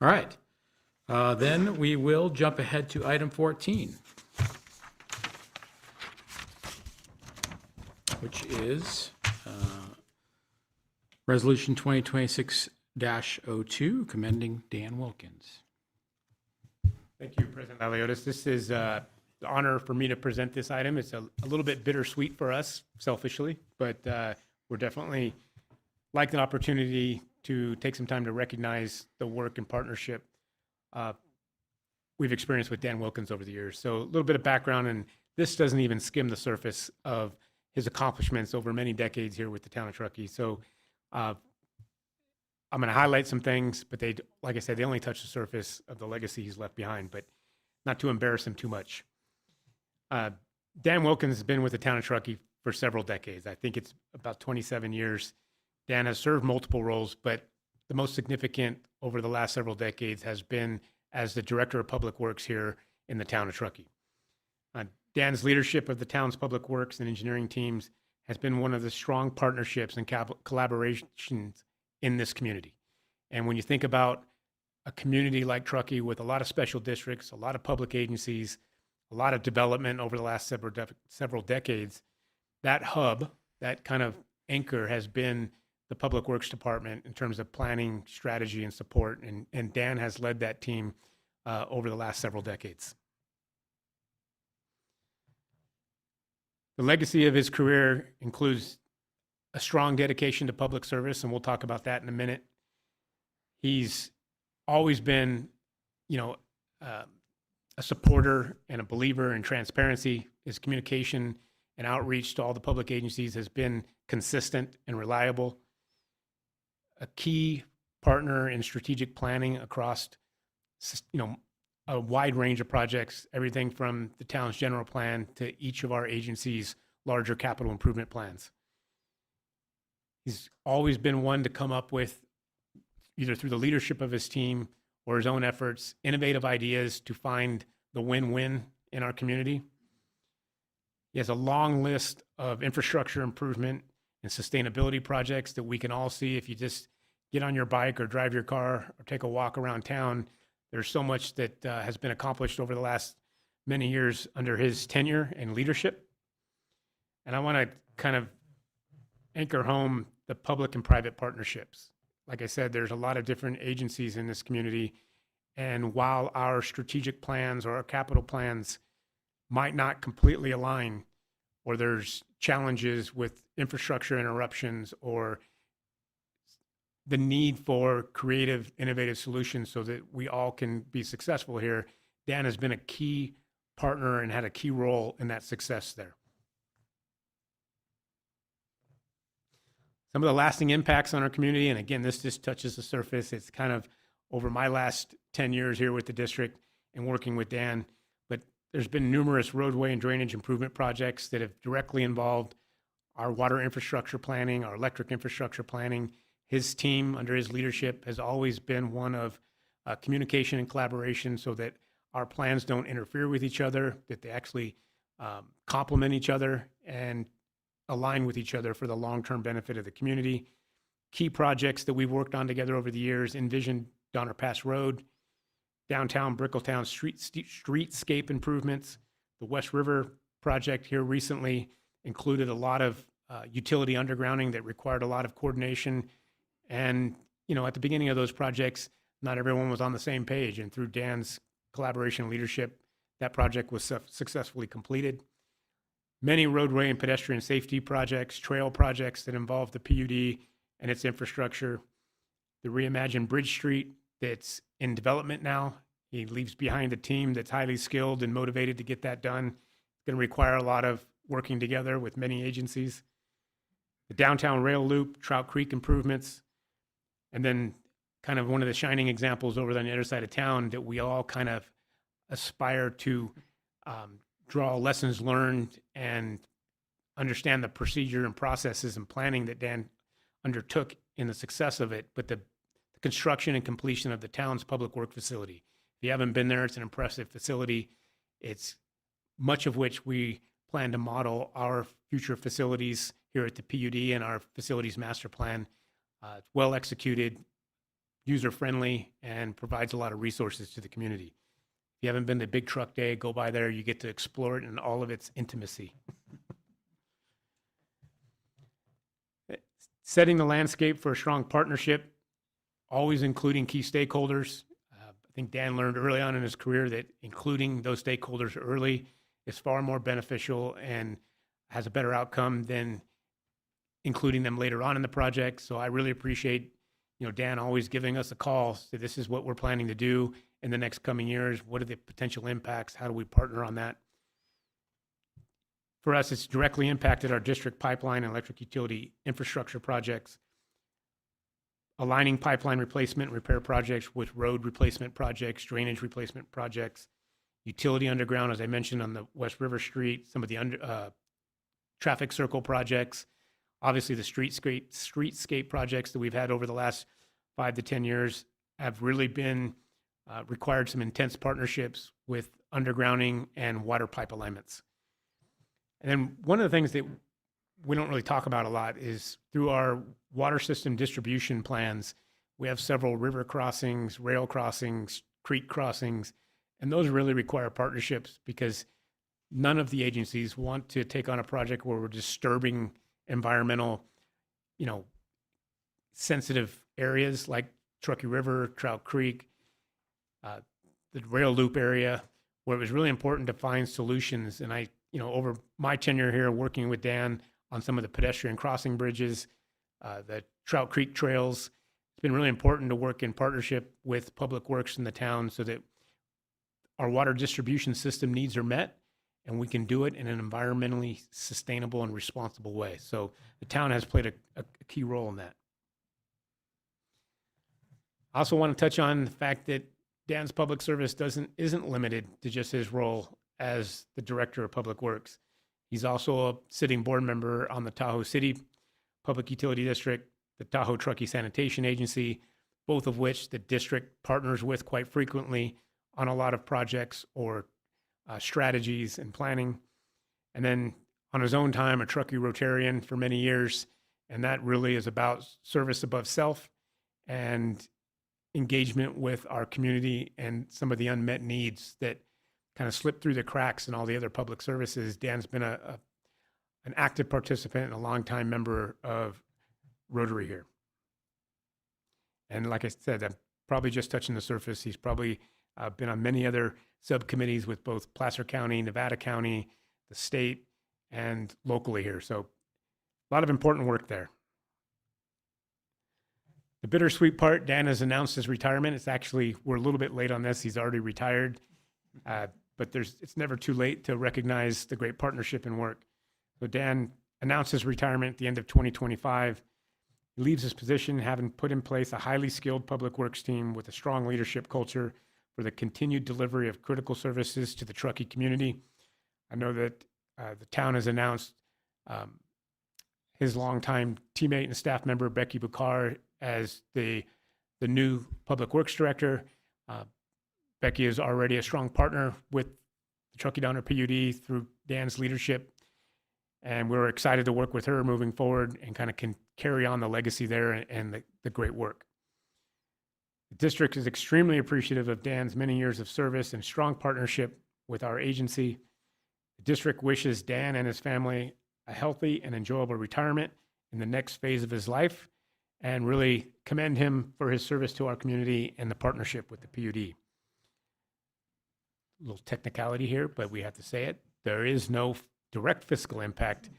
All right. Then we will jump ahead to item 14, which is Resolution 2026-02, commending Dan Wilkins. Thank you, President Aliotis. This is an honor for me to present this item. It's a little bit bittersweet for us, selfishly, but we're definitely like an opportunity to take some time to recognize the work and partnership we've experienced with Dan Wilkins over the years. So a little bit of background, and this doesn't even skim the surface of his accomplishments over many decades here with the town of Truckee. So I'm going to highlight some things, but they, like I said, they only touch the surface of the legacy he's left behind, but not to embarrass him too much. Dan Wilkins has been with the town of Truckee for several decades. I think it's about 27 years. Dan has served multiple roles, but the most significant over the last several decades has been as the Director of Public Works here in the town of Truckee. Dan's leadership of the town's public works and engineering teams has been one of the strong partnerships and collaborations in this community. And when you think about a community like Truckee with a lot of special districts, a lot of public agencies, a lot of development over the last several decades, that hub, that kind of anchor has been the Public Works Department in terms of planning, strategy, and support. And Dan has led that team over the last several decades. The legacy of his career includes a strong dedication to public service, and we'll talk about that in a minute. He's always been, a supporter and a believer in transparency. His communication and outreach to all the public agencies has been consistent and reliable. A key partner in strategic planning across, a wide range of projects, everything from the town's general plan to each of our agencies' larger capital improvement plans. He's always been one to come up with, either through the leadership of his team or his own efforts, innovative ideas to find the win-win in our community. He has a long list of infrastructure improvement and sustainability projects that we can all see if you just get on your bike or drive your car or take a walk around town. There's so much that has been accomplished over the last many years under his tenure and leadership. And I want to kind of anchor home the public and private partnerships. Like I said, there's a lot of different agencies in this community. And while our strategic plans or our capital plans might not completely align, or there's challenges with infrastructure interruptions or the need for creative, innovative solutions so that we all can be successful here, Dan has been a key partner and had a key role in that success there. Some of the lasting impacts on our community, and again, this just touches the surface. It's kind of over my last 10 years here with the district and working with Dan, but there's been numerous roadway and drainage improvement projects that have directly involved our water infrastructure planning, our electric infrastructure planning. His team, under his leadership, has always been one of communication and collaboration so that our plans don't interfere with each other, that they actually complement each other and align with each other for the long-term benefit of the community. Key projects that we've worked on together over the years: Envision Donner Pass Road, downtown Brickletown streetscape improvements. The West River project here recently included a lot of utility undergrounding that required a lot of coordination. And, you know, at the beginning of those projects, not everyone was on the same page. And through Dan's collaboration and leadership, that project was successfully completed. Many roadway and pedestrian safety projects, trail projects that involve the PUD and its infrastructure. The reimagined Bridge Street that's in development now. He leaves behind a team that's highly skilled and motivated to get that done. It's going to require a lot of working together with many agencies. The downtown rail loop, Trout Creek improvements, and then kind of one of the shining examples over on the other side of town that we all kind of aspire to draw lessons learned and understand the procedure and processes and planning that Dan undertook in the success of it, but the construction and completion of the town's public work facility. If you haven't been there, it's an impressive facility. It's much of which we plan to model our future facilities here at the PUD and our facilities master plan. It's well executed, user-friendly, and provides a lot of resources to the community. If you haven't been to Big Truck Day, go by there. You get to explore it in all of its intimacy. Setting the landscape for a strong partnership, always including key stakeholders. I think Dan learned early on in his career that including those stakeholders early is far more beneficial and has a better outcome than including them later on in the project. So I really appreciate, you know, Dan always giving us a call. So this is what we're planning to do in the next coming years. What are the potential impacts? How do we partner on that? For us, it's directly impacted our district pipeline and electric utility infrastructure projects, aligning pipeline replacement and repair projects with road replacement projects, drainage replacement projects, utility underground, as I mentioned, on the West River Street, some of the traffic circle projects, obviously the streetscape projects that we've had over the last 5 to 10 years have really been required some intense partnerships with undergrounding and water pipe alignments. And then one of the things that we don't really talk about a lot is through our water system distribution plans, we have several river crossings, rail crossings, creek crossings, and those really require partnerships because none of the agencies want to take on a project where we're disturbing environmental, you know, sensitive areas like Truckee River, Trout Creek, the rail loop area, where it was really important to find solutions. And I, you know, over my tenure here working with Dan on some of the pedestrian crossing bridges, the Trout Creek trails, it's been really important to work in partnership with Public Works in the town so that our water distribution system needs are met and we can do it in an environmentally sustainable and responsible way. So the town has played a key role in that. I also want to touch on the fact that Dan's public service isn't limited to just his role as the Director of Public Works. He's also a sitting board member on the Tahoe City Public Utility District, the Tahoe Truckee Sanitation Agency, both of which the district partners with quite frequently on a lot of projects or strategies and planning. And then on his own time, a Truckee Rotarian for many years. And that really is about service above self and engagement with our community and some of the unmet needs that kind of slip through the cracks in all the other public services. Dan's been a an active participant and a longtime member of Rotary here. And like I said, I'm probably just touching the surface. He's probably been on many other subcommittees with both Placer County, Nevada County, the state, and locally here. So a lot of important work there. The bittersweet part, Dan has announced his retirement. It's actually, we're a little bit late on this. He's already retired. But it's never too late to recognize the great partnership and work. So Dan announced his retirement at the end of 2025. He leaves his position having put in place a highly skilled public works team with a strong leadership culture for the continued delivery of critical services to the Truckee community. I know that the town has announced his longtime teammate and staff member, Becky Bucar, as the new Public Works Director. Becky is already a strong partner with the Truckee Donner PUD through Dan's leadership, and we're excited to work with her moving forward and kind of can carry on the legacy there and the great work. The district is extremely appreciative of Dan's many years of service and strong partnership with our agency. The district wishes Dan and his family a healthy and enjoyable retirement in the next phase of his life, and really commend him for his service to our community and the partnership with the PUD. A little technicality here, but we have to say it. There is no direct fiscal impact,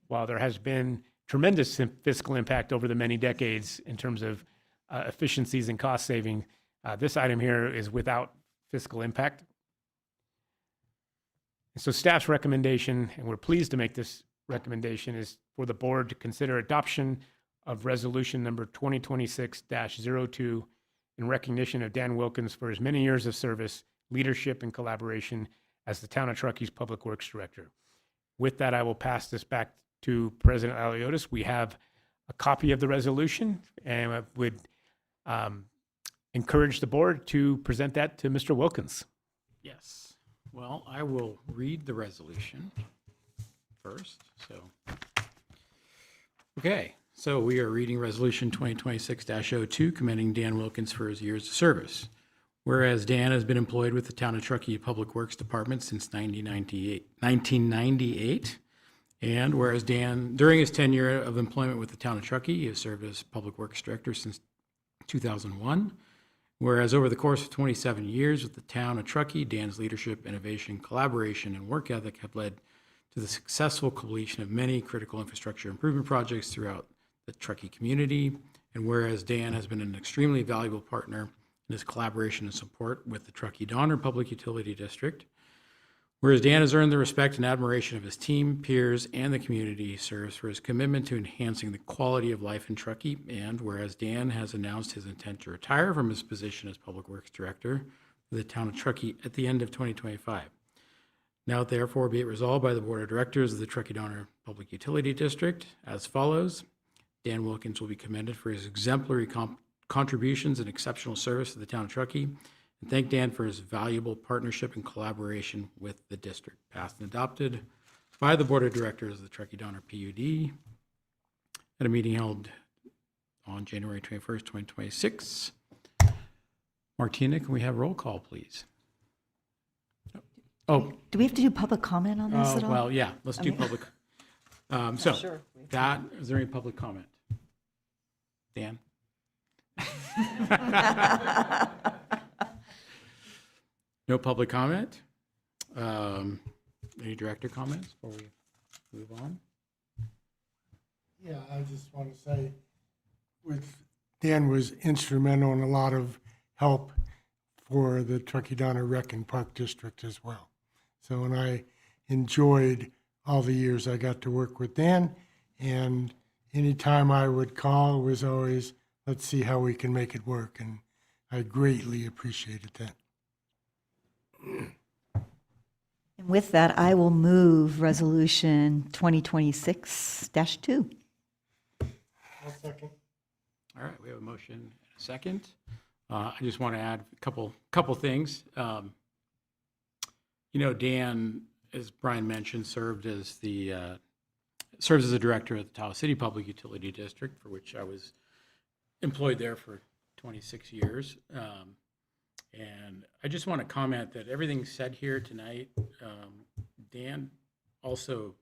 while there has been tremendous fiscal impact over the many decades in terms of efficiencies and cost saving. This item here is without fiscal impact. And so staff's recommendation, and we're pleased to make this recommendation, is for the board to consider adoption of resolution number 2026-02 in recognition of Dan Wilkins for his many years of service, leadership, and collaboration as the Town of Truckee's Public Works Director. With that, I will pass this back to President Aliotis. We have a copy of the resolution, and I would encourage the board to present that to Mr. Wilkins. Yes. Well, I will read the resolution first. So we are reading Resolution 2026-02, commending Dan Wilkins for his years of service. Whereas Dan has been employed with the Town of Truckee Public Works Department since 1998, and whereas Dan, during his tenure of employment with the Town of Truckee, he has served as Public Works Director since 2001. Whereas over the course of 27 years with the Town of Truckee, Dan's leadership, innovation, collaboration, and work ethic have led to the successful completion of many critical infrastructure improvement projects throughout the Truckee community. And whereas Dan has been an extremely valuable partner in his collaboration and support with the Truckee Donner Public Utility District. Whereas Dan has earned the respect and admiration of his team, peers, and the community he serves for his commitment to enhancing the quality of life in Truckee. And whereas Dan has announced his intent to retire from his position as Public Works Director for the Town of Truckee at the end of 2025. Now therefore be it resolved by the Board of Directors of the Truckee Donner Public Utility District as follows. Dan Wilkins will be commended for his exemplary contributions and exceptional service to the Town of Truckee, and thank Dan for his valuable partnership and collaboration with the district. Passed and adopted by the Board of Directors of the Truckee Donner PUD at a meeting held on January 21st, 2026. Martina, can we have roll call, please? Oh, Do we have to do public comment on this at all? well, yeah, let's do public. So, Sure. is there any public comment? Dan? No public comment? Any director comments before we move on? Yeah, I just want to say, Dan was instrumental in a lot of help for the Truckee Donner Rec and Park District as well. So, and I enjoyed all the years I got to work with Dan, and anytime I would call was always, let's see how we can make it work, and I greatly appreciated that. And with that, I will move Resolution 2026-2. I'll second. All right, we have a motion and a second. I just want to add a couple things. Dan, as Brian mentioned, served as a director of the Tahoe City Public Utility District, for which I was employed there for 26 years. And I just want to comment that everything said here tonight, Dan also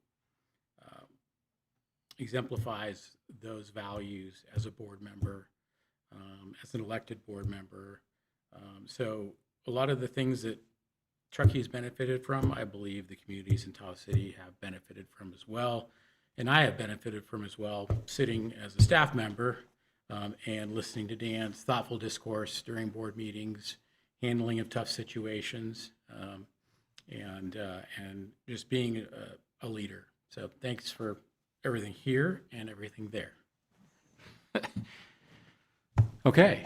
exemplifies those values as a board member, as an elected board member. So a lot of the things that Truckee has benefited from, I believe the communities in Tahoe City have benefited from as well. And I have benefited from as well, sitting as a staff member and listening to Dan's thoughtful discourse during board meetings, handling of tough situations, and just being a leader. So thanks for everything here and everything there. Okay.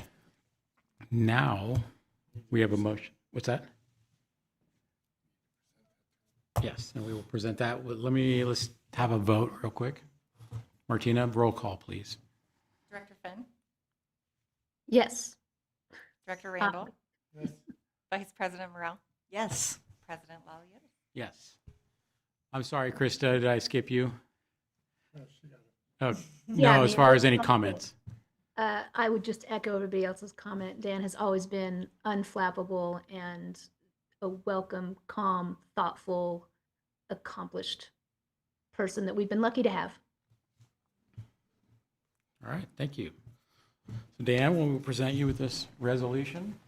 Now we have a motion. What's that? Yes, and we will present that. Let's have a vote real quick. Martina, roll call, please. Director Finn, Yes. Director Randall, Vice President Morrell, Yes. President Lallier. Yes. I'm sorry, Krista, did I skip you? Oh, Yeah, I no, as mean, far I- as any comments. I would just echo everybody else's comment. Dan has always been unflappable and a welcome, calm, thoughtful, accomplished person that we've been lucky to have. All right, thank you. So Dan, we'll present you with this resolution.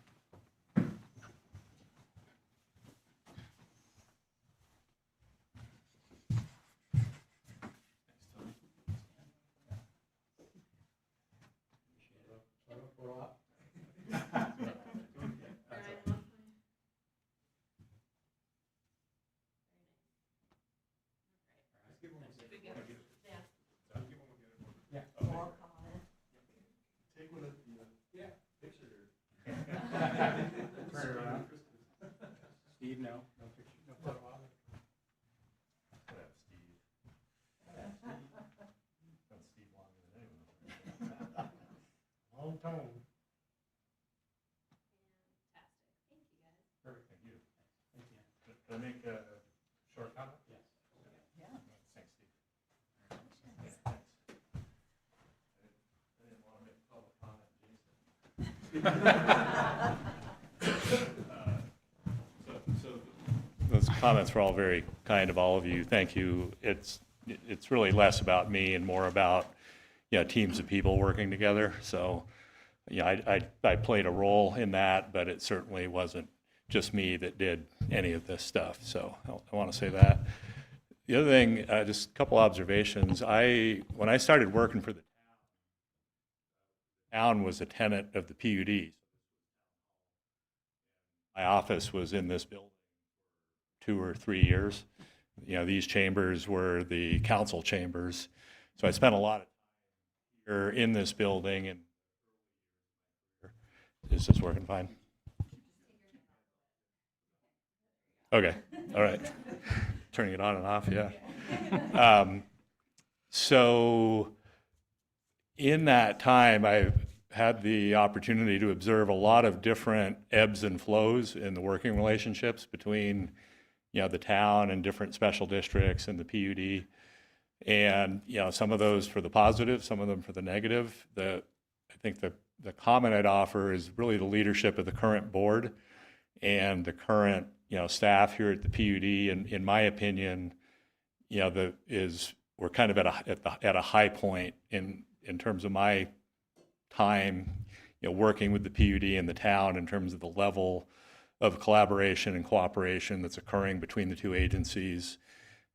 Steve, no picture, no photo op. Long time. Perfect, thank you. Thank you. Can I make a short comment? Yes. Thanks, Steve. I didn't want to make a public comment, Jason. Those comments were all very kind of all of you. Thank you. It's really less about me and more about, teams of people working together. So, I played a role in that, but it certainly wasn't just me that did any of this stuff. So I want to say that. The other thing, just a couple observations. When I started working for the town was a tenant of the PUD. My office was in this building 2 or 3 years. These chambers were the council chambers. So I spent a lot of time here in this building. And is this working fine? Okay, all right. Turning it on and off, yeah. So in that time, I've had the opportunity to observe a lot of different ebbs and flows in the working relationships between, the town and different special districts and the PUD. And, some of those for the positive, some of them for the negative. I think the comment I'd offer is really the leadership of the current board and the current, staff here at the PUD. And in my opinion, we're kind of at a high point in terms of my time, working with the PUD and the town in terms of the level of collaboration and cooperation that's occurring between the two agencies.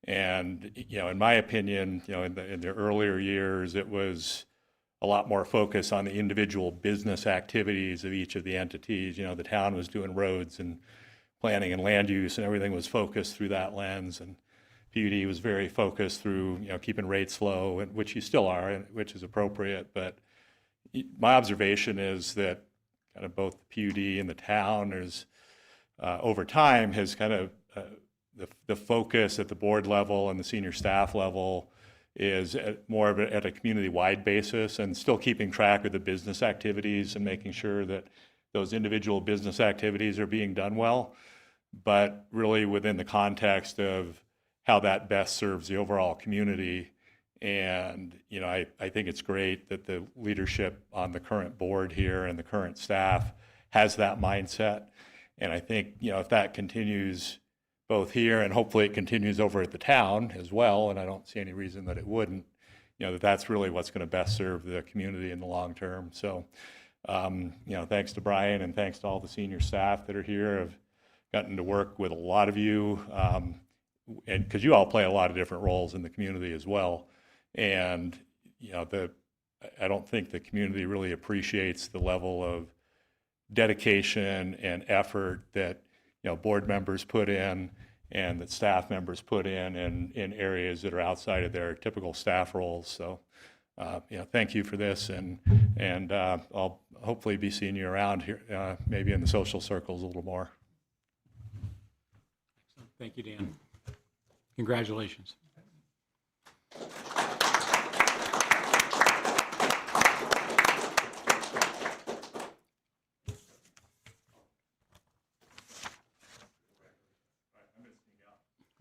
And, in my opinion, in the earlier years, it was a lot more focus on the individual business activities of each of the entities. The town was doing roads and planning and land use, and everything was focused through that lens. And PUD was very focused through, keeping rates low, and which you still are, and which is appropriate. But my observation is that kind of both the PUD and the town is, over time, has kind of the focus at the board level and the senior staff level is more of at a community-wide basis, and still keeping track of the business activities and making sure that those individual business activities are being done well, but really within the context of how that best serves the overall community. And, I think it's great that the leadership on the current board here and the current staff has that mindset. And I think, if that continues both here and hopefully it continues over at the town as well, and I don't see any reason that it wouldn't, that's really what's going to best serve the community in the long term. So, thanks to Brian and thanks to all the senior staff that are here. I've gotten to work with a lot of you, and because you all play a lot of different roles in the community as well. And, I don't think the community really appreciates the level of dedication and effort that, board members put in and that staff members put in areas that are outside of their typical staff roles. So, thank you for this, and I'll hopefully be seeing you around here, maybe in the social circles a little more. Thank you, Dan. Congratulations.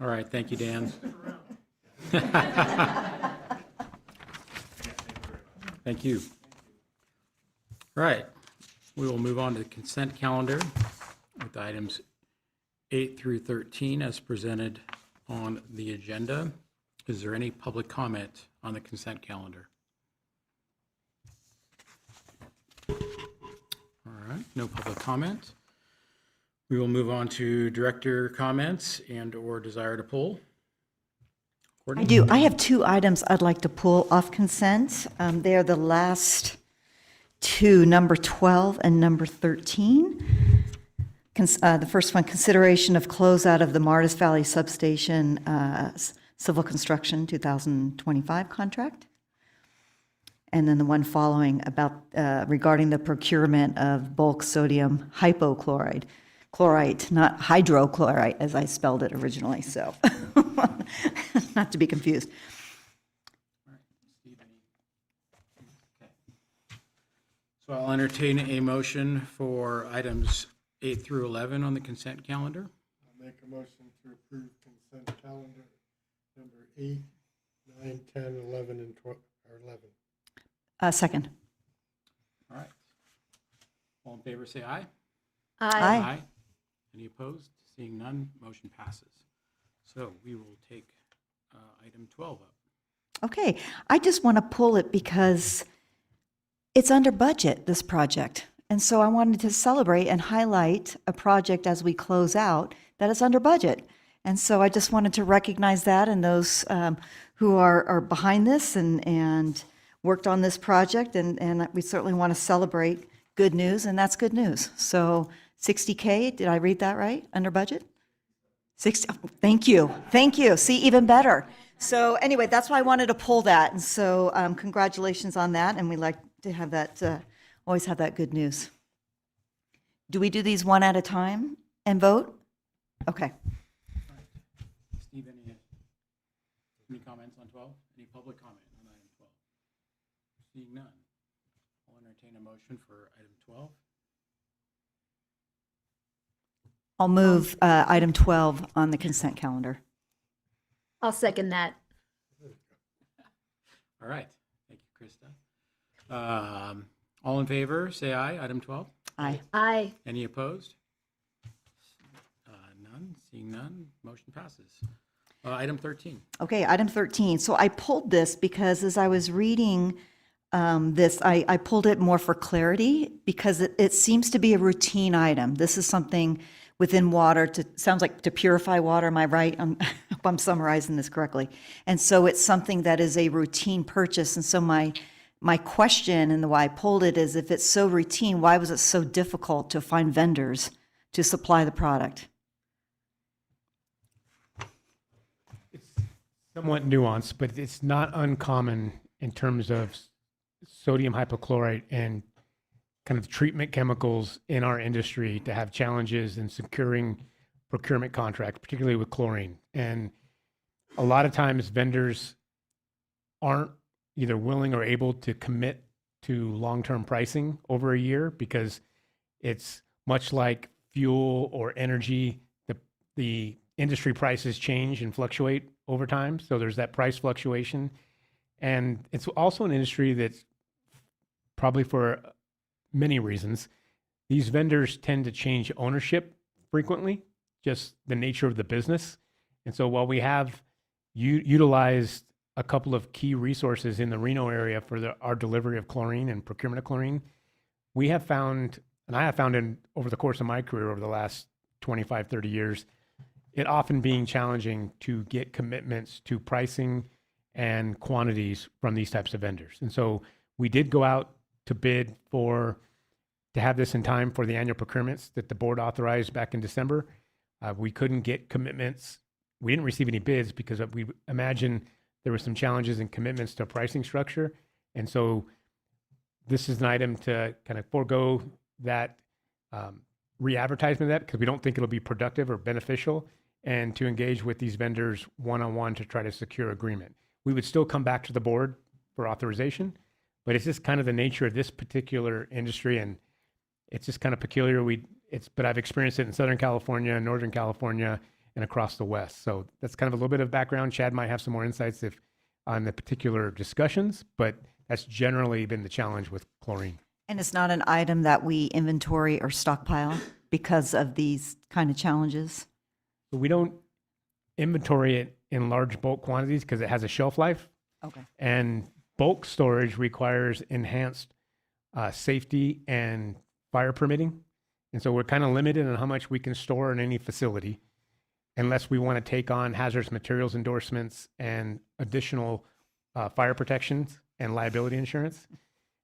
All right, thank you, Dan. Thank you. All right, we will move on to the consent calendar with items 8 through 13 as presented on the agenda. Is there any public comment on the consent calendar? All right, no public comment. We will move on to director comments and/or desire to pull. Courtney? I do. I have 2 items I'd like to pull off consent. They are the last 2, number 12 and number 13. The first one, consideration of closeout of the Martis Valley Substation Civil Construction 2025 contract. And then the one following about regarding the procurement of bulk sodium hypochlorite. Chlorite, not hydrochlorite, as I spelled it originally, so not to be confused. So I'll entertain a motion for items 8 through 11 on the consent calendar. I'll make a motion to approve consent calendar number 8, 9, 10, 11, and 12, or 11. Second. All right. All in favor, say aye. Aye. Any opposed? Seeing none, motion passes. So we will take item 12 up. Okay, I just want to pull it because it's under budget, this project. And so I wanted to celebrate and highlight a project as we close out that is under budget. And so I just wanted to recognize that and those who are behind this and worked on this project. And we certainly want to celebrate good news, and that's good news. So 60K, did I read that right, under budget? 60, oh, thank you, thank you. See, even better. So anyway, that's why I wanted to pull that. And so congratulations on that, and we like to have that, always have that good news. Do we do these one at a time and vote? Okay. Steve, any comments on 12? Any public comment on item 12? Seeing none, I'll entertain a motion for item 12. I'll move item 12 on the consent calendar. I'll second that. All right, thank you, Krista. All in favor, say aye. Item 12. Aye. Aye. Any opposed? None. Seeing none, motion passes. Item 13. Okay, item 13. So I pulled this because as I was reading this, I pulled it more for clarity because it seems to be a routine item. This is something within water sounds like to purify water. Am I right? I hope I'm summarizing this correctly. And so it's something that is a routine purchase. And so my question and the why I pulled it is if it's so routine, why was it so difficult to find vendors to supply the product? It's somewhat nuanced, but it's not uncommon in terms of sodium hypochlorite and kind of treatment chemicals in our industry to have challenges in securing procurement contracts, particularly with chlorine. And a lot of times vendors aren't either willing or able to commit to long-term pricing over a year because it's much like fuel or energy. The industry prices change and fluctuate over time. So there's that price fluctuation. And it's also an industry that's probably for many reasons, these vendors tend to change ownership frequently, just the nature of the business. And so while we have utilized a couple of key resources in the Reno area for our delivery of chlorine and procurement of chlorine. We have found, and I have found over the course of my career over the last 25, 30 years, it often being challenging to get commitments to pricing and quantities from these types of vendors. And so we did go out to bid to have this in time for the annual procurements that the board authorized back in December. We couldn't get commitments. We didn't receive any bids because we imagine there were some challenges and commitments to a pricing structure. And so this is an item to kind of forego that re-advertisement of that because we don't think it'll be productive or beneficial, and to engage with these vendors one-on-one to try to secure agreement. We would still come back to the board for authorization, but it's just kind of the nature of this particular industry, and it's just kind of peculiar. But I've experienced it in Southern California, Northern California, and across the West. So that's kind of a little bit of background. Chad might have some more insights on the particular discussions, but that's generally been the challenge with chlorine. And it's not an item that we inventory or stockpile because of these kind of challenges? But we don't inventory it in large bulk quantities because it has a shelf life. Okay. And bulk storage requires enhanced safety and fire permitting. And so we're kind of limited on how much we can store in any facility unless we want to take on hazardous materials endorsements and additional fire protections and liability insurance.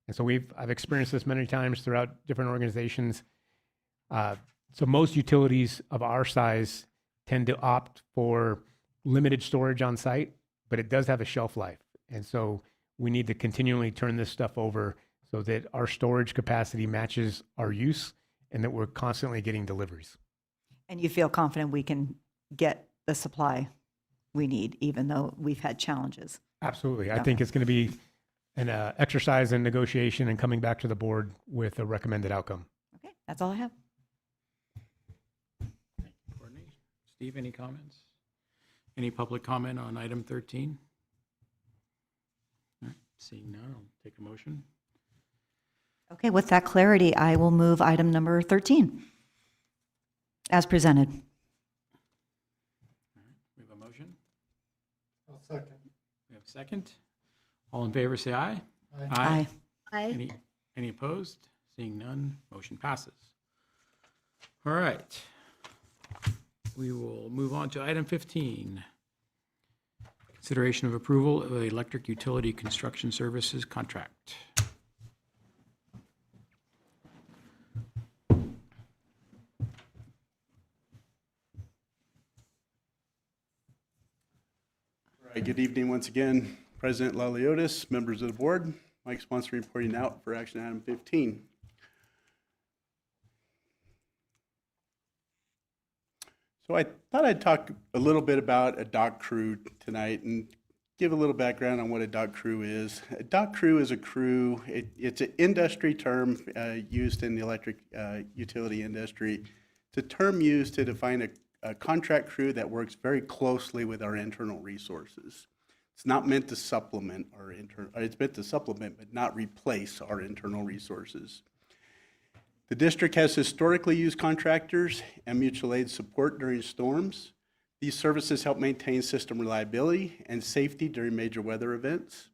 And so I've experienced this many times throughout different organizations. So most utilities of our size tend to opt for limited storage on site, but it does have a shelf life. And so we need to continually turn this stuff over so that our storage capacity matches our use and that we're constantly getting deliveries. And you feel confident we can get the supply we need, even though we've had challenges? Absolutely. I think it's going to be an exercise in negotiation and coming back to the board with a recommended outcome. Okay, that's all I have. Thank you, Courtney. Steve, any comments? Any public comment on item 13? All right, seeing none, I'll take a motion. Okay, with that clarity, I will move item number 13 as presented. All right, we have a motion. I'll second. We have a second. All in favor, say aye. Aye. Aye. Any opposed? Seeing none, motion passes. All right. We will move on to item 15. Consideration of approval of the electric utility construction services contract. All right, good evening once again, President Laliotis, members of the board. Mike Swanson reporting out for action item 15. So I thought I'd talk a little bit about a dock crew tonight and give a little background on what a dock crew is. A dock crew is a crew, it's an industry term used in the electric utility industry. It's a term used to define a contract crew that works very closely with our internal resources. It's not meant to supplement it's meant to supplement but not replace our internal resources. The district has historically used contractors and mutual aid support during storms. These services help maintain system reliability and safety during major weather events.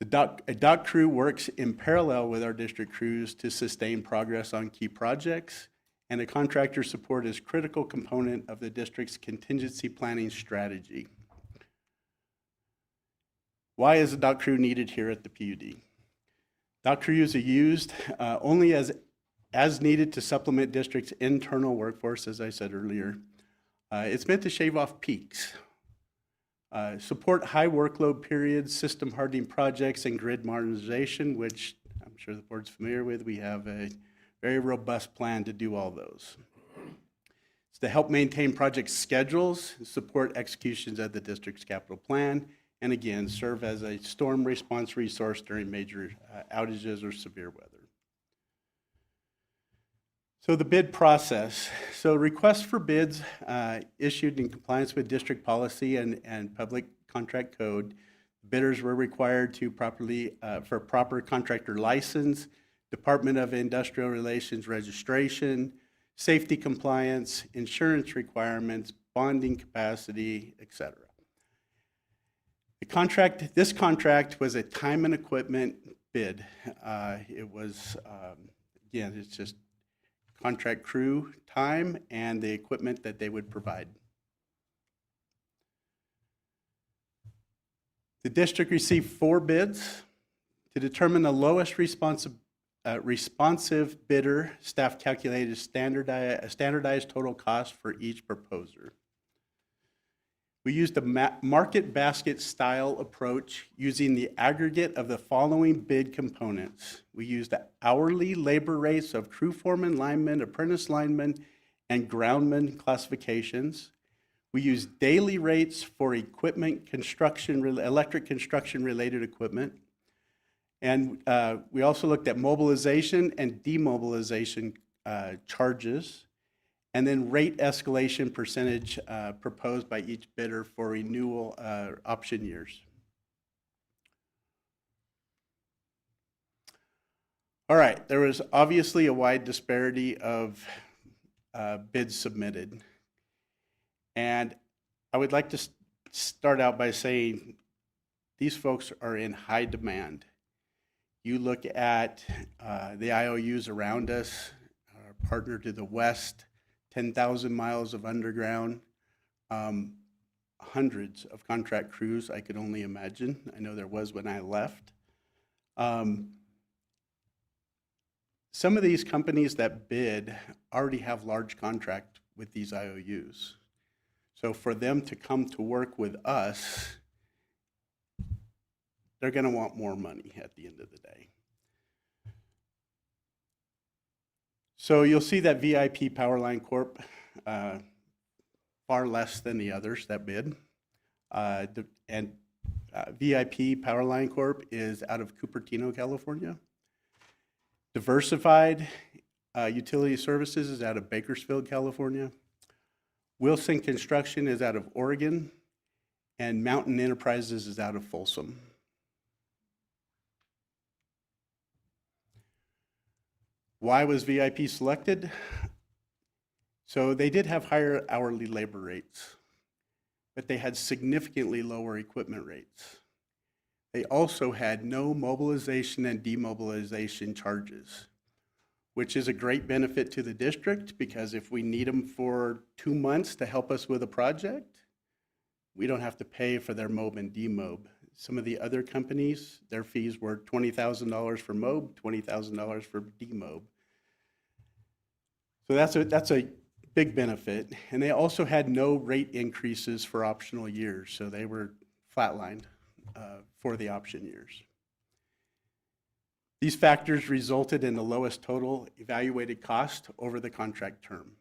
A dock crew works in parallel with our district crews to sustain progress on key projects, and a contractor support is a critical component of the district's contingency planning strategy. Why is a dock crew needed here at the PUD? Dock crews are used only as needed to supplement district's internal workforce, as I said earlier. It's meant to shave off peaks, support high workload periods, system hardening projects, and grid modernization, which I'm sure the board's familiar with. We have a very robust plan to do all those. It's to help maintain project schedules, support executions of the district's capital plan, and again, serve as a storm response resource during major outages or severe weather. So the bid process. So requests for bids issued in compliance with district policy and public contract code. Bidders were required to for proper contractor license, Department of Industrial Relations registration, safety compliance, insurance requirements, bonding capacity, etc. This contract was a time and equipment bid. It was, again, it's just contract crew, time, and the equipment that they would provide. The district received 4 bids. To determine the lowest responsive bidder, staff calculated a standardized total cost for each proposer. We used a market basket style approach using the aggregate of the following bid components. We used the hourly labor rates of crew foreman, lineman, apprentice lineman, and groundman classifications. We used daily rates for equipment electric construction related equipment. And we also looked at mobilization and demobilization charges, and then rate escalation percentage proposed by each bidder for renewal option years. All right, there was obviously a wide disparity of bids submitted. And I would like to start out by saying these folks are in high demand. You look at the IOUs around us, our partner to the west, 10,000 miles of underground, hundreds of contract crews, I could only imagine. I know there was when I left. Some of these companies that bid already have large contract with these IOUs. So for them to come to work with us, they're going to want more money at the end of the day. So you'll see that VIP Powerline Corp, far less than the others that bid. VIP Powerline Corp is out of Cupertino, California. Diversified Utility Services is out of Bakersfield, California. Wilson Construction is out of Oregon, and Mountain Enterprises is out of Folsom. Why was VIP selected? So they did have higher hourly labor rates, but they had significantly lower equipment rates. They also had no mobilization and demobilization charges, which is a great benefit to the district because if we need them for 2 months to help us with a project, we don't have to pay for their mob and demob. Some of the other companies, their fees were $20,000 for mob, $20,000 for demob. So that's a big benefit. And they also had no rate increases for optional years, so they were flatlined for the option years. These factors resulted in the lowest total evaluated cost over the contract term.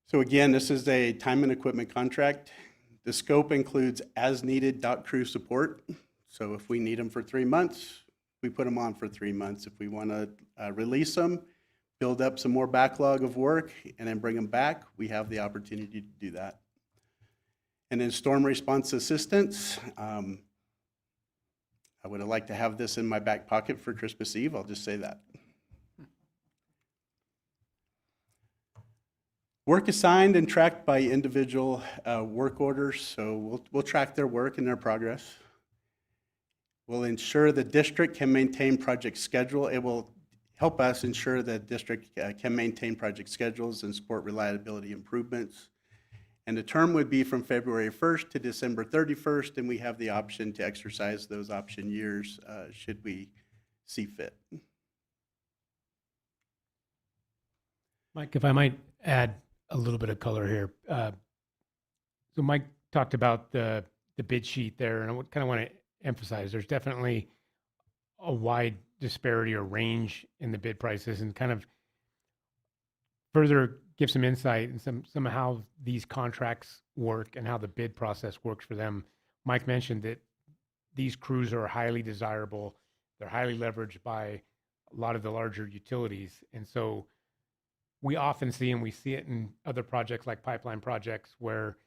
So again, this is a time and equipment contract. The scope includes as-needed dock crew support. So if we need them for 3 months, we put them on for 3 months. If we want to release them, build up some more backlog of work, and then bring them back, we have the opportunity to do that. And then storm response assistance. I would have liked to have this in my back pocket for Christmas Eve. I'll just say that. Work assigned and tracked by individual work orders, so we'll track their work and their progress. We'll ensure the district can maintain project schedule. It will help us ensure that district can maintain project schedules and support reliability improvements. And the term would be from February 1st to December 31st, and we have the option to exercise those option years should we see fit. Mike, if I might add a little bit of color here. So Mike talked about the bid sheet there, and I kind of want to emphasize there's definitely a wide disparity or range in the bid prices, and kind of further give some insight and some of how these contracts work and how the bid process works for them. Mike mentioned that these crews are highly desirable. They're highly leveraged by a lot of the larger utilities. And so we often see, and we see it in other projects like pipeline projects, where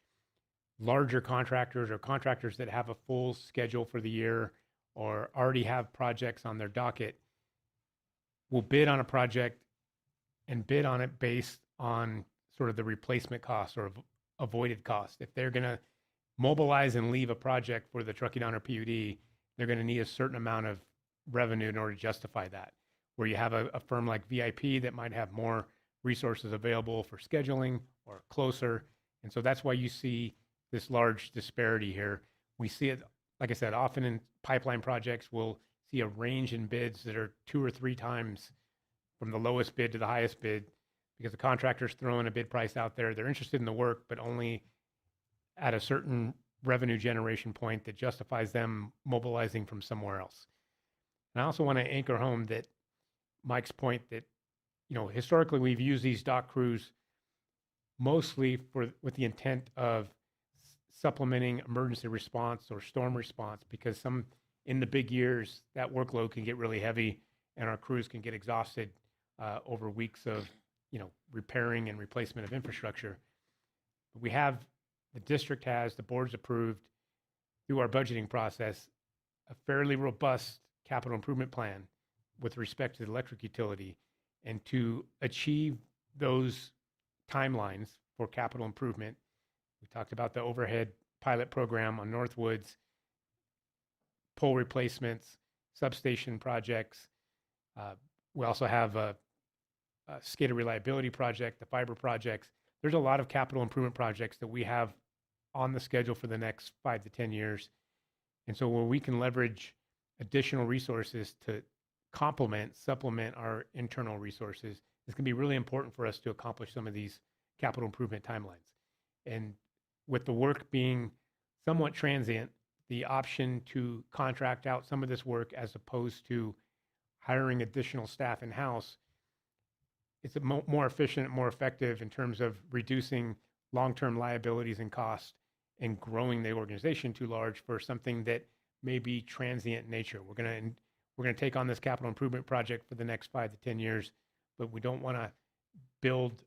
larger contractors or contractors that have a full schedule for the year or already have projects on their docket will bid on a project and bid on it based on sort of the replacement cost or avoided cost. If they're going to mobilize and leave a project for the Truckee Downer PUD, they're going to need a certain amount of revenue in order to justify that. Where you have a firm like VIP that might have more resources available for scheduling or closer. And so that's why you see this large disparity here. We see it, like I said, often in pipeline projects, we'll see a range in bids that are 2 or 3 times from the lowest bid to the highest bid because the contractor's throwing a bid price out there. They're interested in the work, but only at a certain revenue generation point that justifies them mobilizing from somewhere else. And I also want to anchor home that Mike's point that, historically we've used these dock crews mostly with the intent of supplementing emergency response or storm response, because in the big years, that workload can get really heavy and our crews can get exhausted over weeks of, repairing and replacement of infrastructure. The district has, the board's approved through our budgeting process, a fairly robust capital improvement plan with respect to the electric utility. And to achieve those timelines for capital improvement, we talked about the overhead pilot program on Northwoods, pole replacements, substation projects. We also have a SCADA reliability project, the fiber projects. There's a lot of capital improvement projects that we have on the schedule for the next 5 to 10 years. And so where we can leverage additional resources to supplement our internal resources, is going to be really important for us to accomplish some of these capital improvement timelines. And with the work being somewhat transient, the option to contract out some of this work as opposed to hiring additional staff in-house, it's more efficient, more effective in terms of reducing long-term liabilities and costs and growing the organization too large for something that may be transient in nature. We're going to take on this capital improvement project for the next 5 to 10 years, but we don't want to build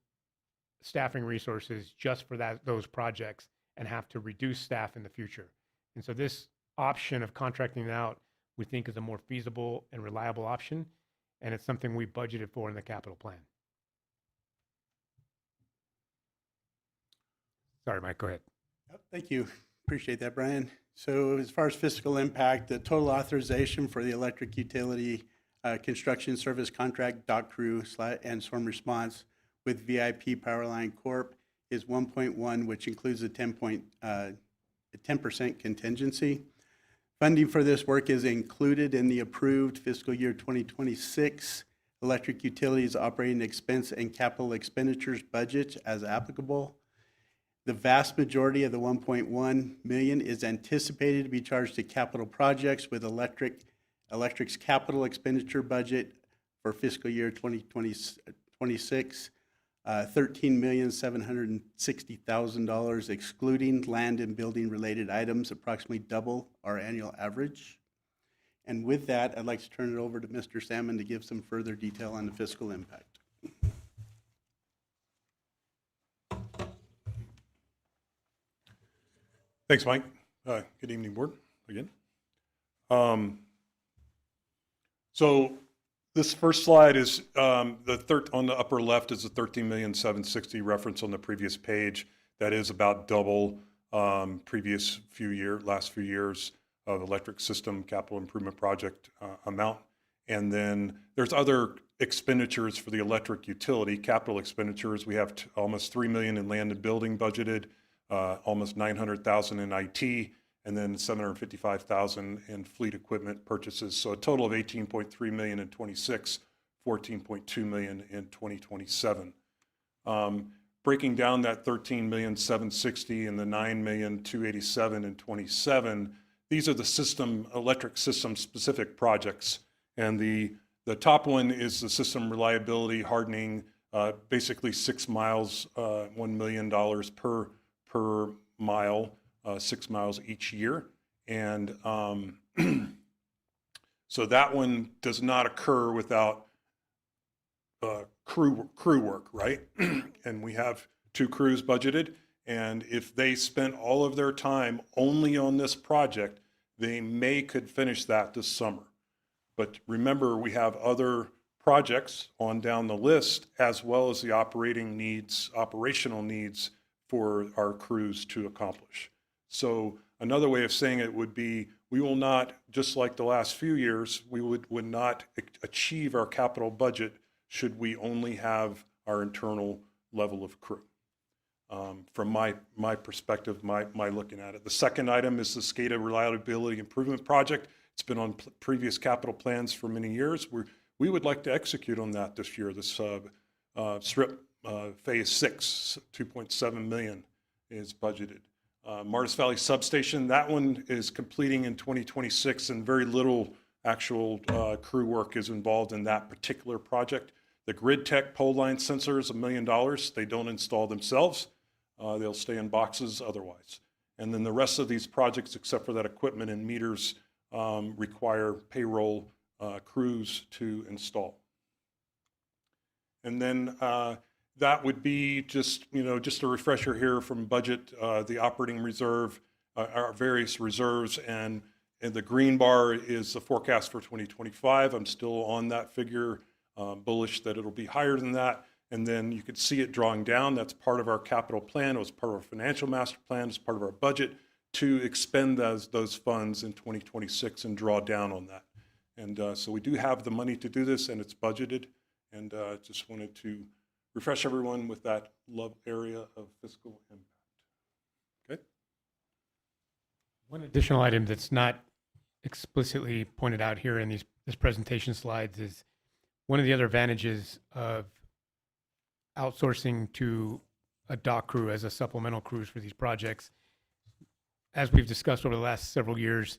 staffing resources just for those projects and have to reduce staff in the future. And so this option of contracting it out, we think is a more feasible and reliable option, and it's something we budgeted for in the capital plan. Sorry, Mike, go ahead. Thank you. Appreciate that, Brian. So as far as fiscal impact, the total authorization for the electric utility construction service contract, dock crew and storm response with VIP Powerline Corp. is 1.1, which includes a 10% contingency. Funding for this work is included in the approved fiscal year 2026 electric utilities operating expense and capital expenditures budget as applicable. The vast majority of the 1.1 million is anticipated to be charged to capital projects with electric's capital expenditure budget for fiscal year 2026, $13,760,000, excluding land and building related items, approximately double our annual average. And with that, I'd like to turn it over to Mr. Salmon to give some further detail on the fiscal impact. Thanks, Mike. Good evening, board, again. So this first slide is on the upper left is the 13,760,000 reference on the previous page. That is about double last few years of electric system capital improvement project amount. And then there's other expenditures for the electric utility, capital expenditures. We have almost $3 million in land and building budgeted, almost $900,000 in IT, and then $755,000 in fleet equipment purchases. So a total of $18.3 million in 26, $14.2 million in 2027. Breaking down that $13,760,000 and the $9,287,000 in 27, these are the electric system specific projects. And the top one is the system reliability hardening, basically 6 miles, $1 million per mile, 6 miles each year. And so that one does not occur without crew work, right? And we have 2 crews budgeted. And if they spent all of their time only on this project, they could finish that this summer. But remember, we have other projects on down the list, as well as the operational needs for our crews to accomplish. So another way of saying it would be, we will not, just like the last few years, we would not achieve our capital budget should we only have our internal level of crew. From my perspective, my looking at it. The second item is the SCADA Reliability Improvement Project. It's been on previous capital plans for many years. We would like to execute on that this year. This SRIP Phase 6, $2.7 million is budgeted. Martis Valley Substation, that one is completing in 2026, and very little actual crew work is involved in that particular project. The Grid Tech pole line sensor is $1 million. They don't install themselves. They'll stay in boxes otherwise. And then the rest of these projects, except for that equipment and meters, require payroll crews to install. And then that would be just a refresher here from budget, the operating reserve, our various reserves, and the green bar is the forecast for 2025. I'm still on that figure, bullish that it'll be higher than that. And then you could see it drawing down. That's part of our capital plan. It was part of our financial master plan. It's part of our budget to expend those funds in 2026 and draw down on that. And so we do have the money to do this, and it's budgeted. And just wanted to refresh everyone with that area of fiscal impact. Okay. One additional item that's not explicitly pointed out here in this presentation slides is one of the other advantages of outsourcing to a dock crew as a supplemental crews for these projects. As we've discussed over the last several years,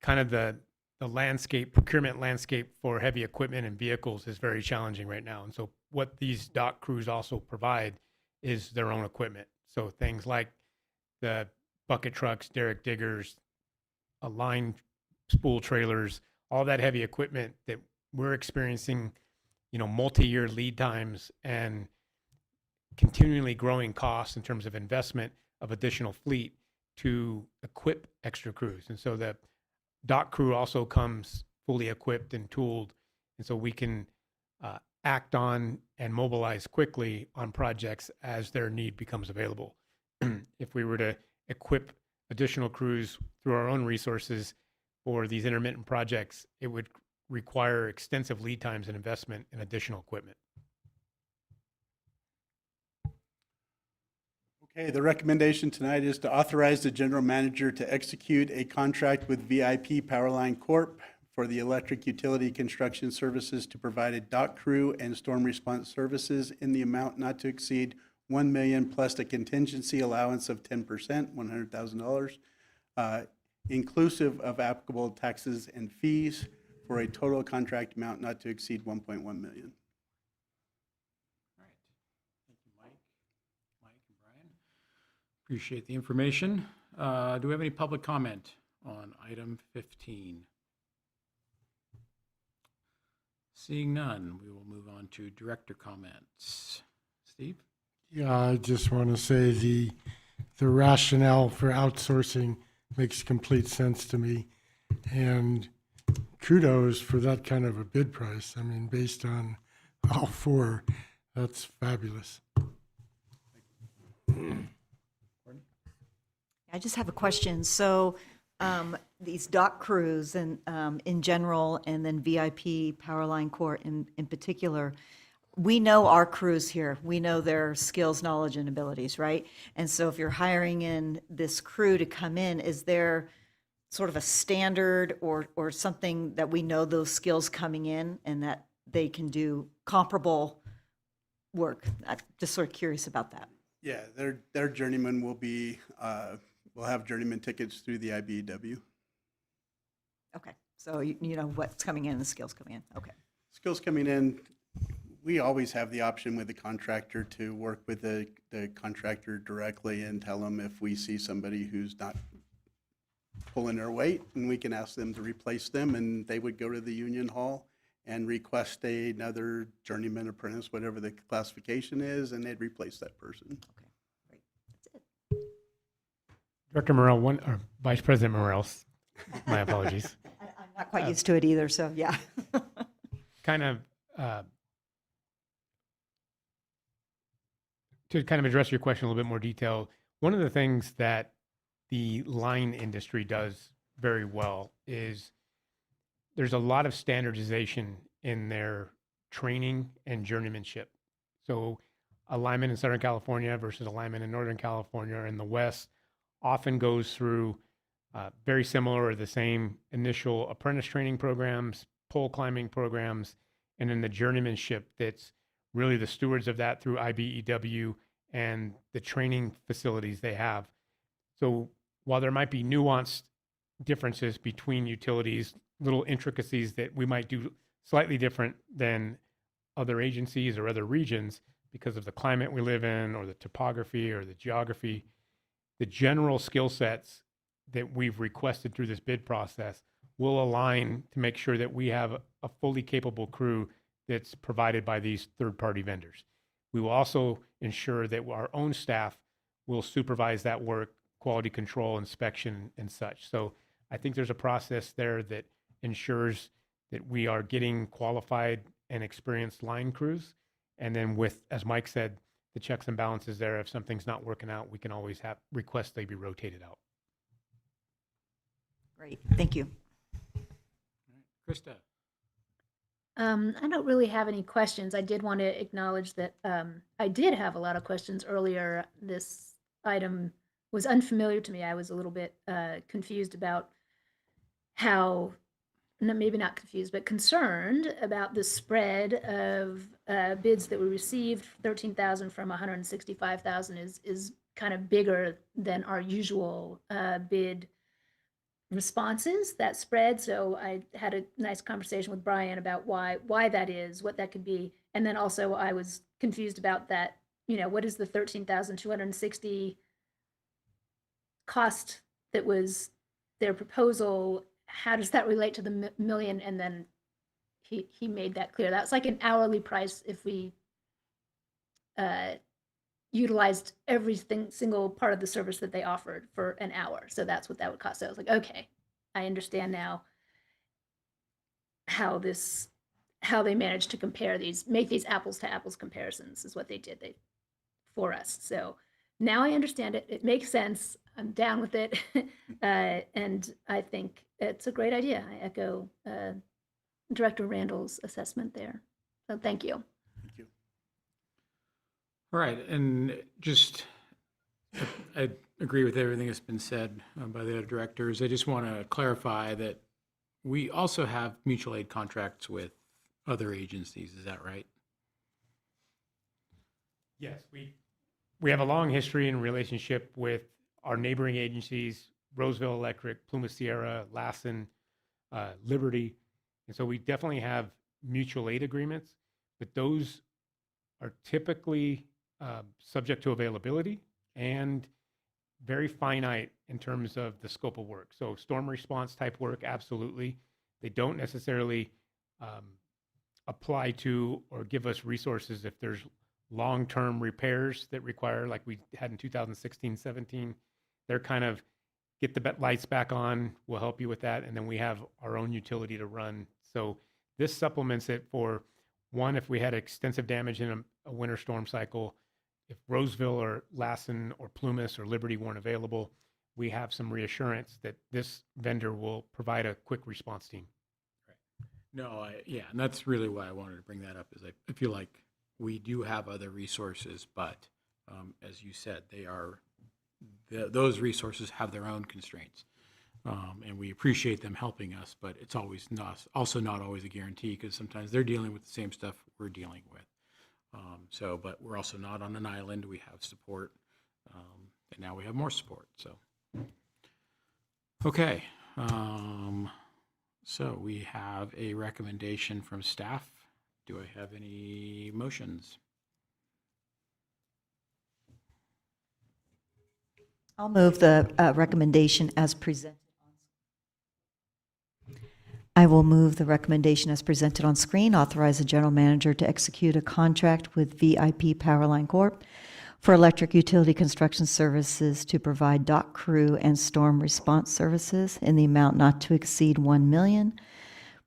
kind of the procurement landscape for heavy equipment and vehicles is very challenging right now. And so what these dock crews also provide is their own equipment. So things like the bucket trucks, derrick diggers, line spool trailers, all that heavy equipment that we're experiencing, multi-year lead times and continually growing costs in terms of investment of additional fleet to equip extra crews. And so the dock crew also comes fully equipped and tooled. And so we can act on and mobilize quickly on projects as their need becomes available. If we were to equip additional crews through our own resources for these intermittent projects, it would require extensive lead times and investment in additional equipment. Okay, the recommendation tonight is to authorize the general manager to execute a contract with VIP Powerline Corp. For the electric utility construction services to provide a dock crew and storm response services in the amount not to exceed $1 million plus a contingency allowance of 10%, $100,000, inclusive of applicable taxes and fees, for a total contract amount not to exceed $1.1 million. All right. Thank you, Mike and Brian. Appreciate the information. Do we have any public comment on item 15? Seeing none, we will move on to director comments. Steve? Yeah, I just want to say the rationale for outsourcing makes complete sense to me. And kudos for that kind of a bid price. I mean, based on all four, that's fabulous. I just have a question. So these dock crews and in general, and then VIP Powerline Corp in particular, we know our crews here. We know their skills, knowledge, and abilities, right? And so if you're hiring in this crew to come in, is there sort of a standard or something that we know those skills coming in and that they can do comparable work? I'm just sort of curious about that. Yeah, their journeyman will have journeyman tickets through the IBEW. Okay, so you know what's coming in, the skills coming in. Okay. Skills coming in, we always have the option with the contractor to work with the contractor directly and tell them if we see somebody who's not pulling their weight, and we can ask them to replace them, and they would go to the union hall and request another journeyman apprentice, whatever the classification is, and they'd replace that person. Okay, great. That's it. Director Morrell, or Vice President Morrell, my apologies. I'm not quite used to it either, so yeah. Kind of to kind of address your question in a little bit more detail, one of the things that the line industry does very well is there's a lot of standardization in their training and journeymanship. So a lineman in Southern California versus a lineman in Northern California or in the West often goes through very similar or the same initial apprentice training programs, pole climbing programs, and then the journeymanship that's really the stewards of that through IBEW and the training facilities they have. So while there might be nuanced differences between utilities, little intricacies that we might do slightly different than other agencies or other regions because of the climate we live in or the topography or the geography, the general skill sets that we've requested through this bid process will align to make sure that we have a fully capable crew that's provided by these third-party vendors. We will also ensure that our own staff will supervise that work, quality control, inspection, and such. So I think there's a process there that ensures that we are getting qualified and experienced line crews. And then with, as Mike said, the checks and balances there. If something's not working out, we can always have request they be rotated out. Great, thank you. Krista? I don't really have any questions. I did want to acknowledge that I did have a lot of questions earlier. This item was unfamiliar to me. I was a little bit confused about how, maybe not confused, but concerned about the spread of bids that we received. 13,000 from 165,000 is kind of bigger than our usual bid responses, that spread. So I had a nice conversation with Brian about why that is, what that could be. And then also I was confused about that, what is the 13,260 cost that was their proposal? How does that relate to the million? And then he made that clear. That's like an hourly price if we utilized every single part of the service that they offered for an hour. So that's what that would cost. So I was like, okay, I understand now how they managed to compare make these apples to apples comparisons is what they did for us. So now I understand it. It makes sense. I'm down with it. And I think it's a great idea. I echo Director Randall's assessment there. So thank you. Thank you. All right, and just, I agree with everything that's been said by the other directors. I just want to clarify that we also have mutual aid contracts with other agencies. Is that right? Yes, we have a long history and relationship with our neighboring agencies, Roseville Electric, Pluma Sierra, Lassen, Liberty. And so we definitely have mutual aid agreements, but those are typically subject to availability and very finite in terms of the scope of work. So storm response type work, absolutely. They don't necessarily apply to or give us resources if there's long-term repairs that require, like we had in 2016, 17. They're kind of get the lights back on, we'll help you with that. And then we have our own utility to run. So this supplements it for one, if we had extensive damage in a winter storm cycle, if Roseville or Lassen or Plumas or Liberty weren't available, we have some reassurance that this vendor will provide a quick response team. Right. No, yeah, and that's really why I wanted to bring that up, is I feel like we do have other resources, but as you said, those resources have their own constraints. And we appreciate them helping us, but it's also not always a guarantee, because sometimes they're dealing with the same stuff we're dealing with. But we're also not on an island. We have support, and now we have more support. So, okay. So we have a recommendation from staff. Do I have any motions? I'll move the recommendation as presented. I will move the recommendation as presented on screen, authorize the general manager to execute a contract with VIP Powerline Corp. for electric utility construction services to provide dock crew and storm response services in the amount not to exceed $1 million,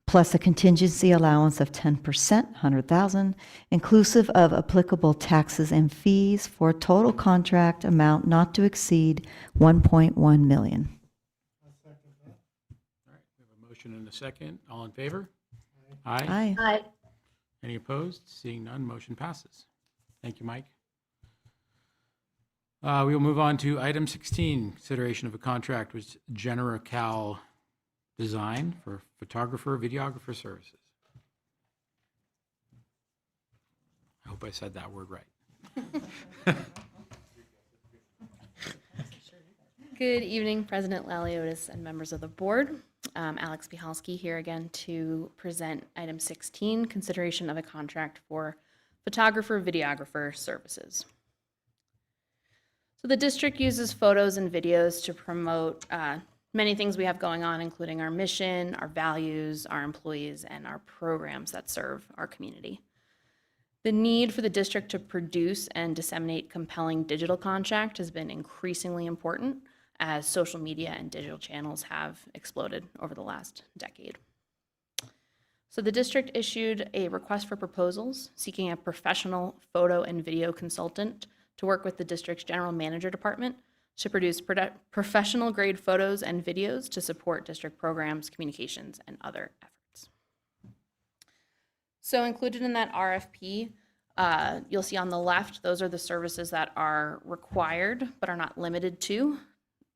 plus a contingency allowance of 10%, 100,000, inclusive of applicable taxes and fees for a total contract amount not to exceed 1.1 million. All right, we have a motion and a second. All in favor? Aye. Aye. Aye. Any opposed? Seeing none, motion passes. Thank you, Mike. We will move on to item 16, consideration of a contract with Generacal Design for photographer, videographer services. I hope I said that word right. Good evening, President Laliotis and members of the board. Alex Bihalski here again to present item 16, consideration of a contract for photographer, videographer services. So the district uses photos and videos to promote many things we have going on, including our mission, our values, our employees, and our programs that serve our community. The need for the district to produce and disseminate compelling digital content has been increasingly important as social media and digital channels have exploded over the last decade. So the district issued a request for proposals seeking a professional photo and video consultant to work with the district's general manager department to produce professional grade photos and videos to support district programs, communications, and other efforts. So included in that RFP, you'll see on the left, those are the services that are required but are not limited to.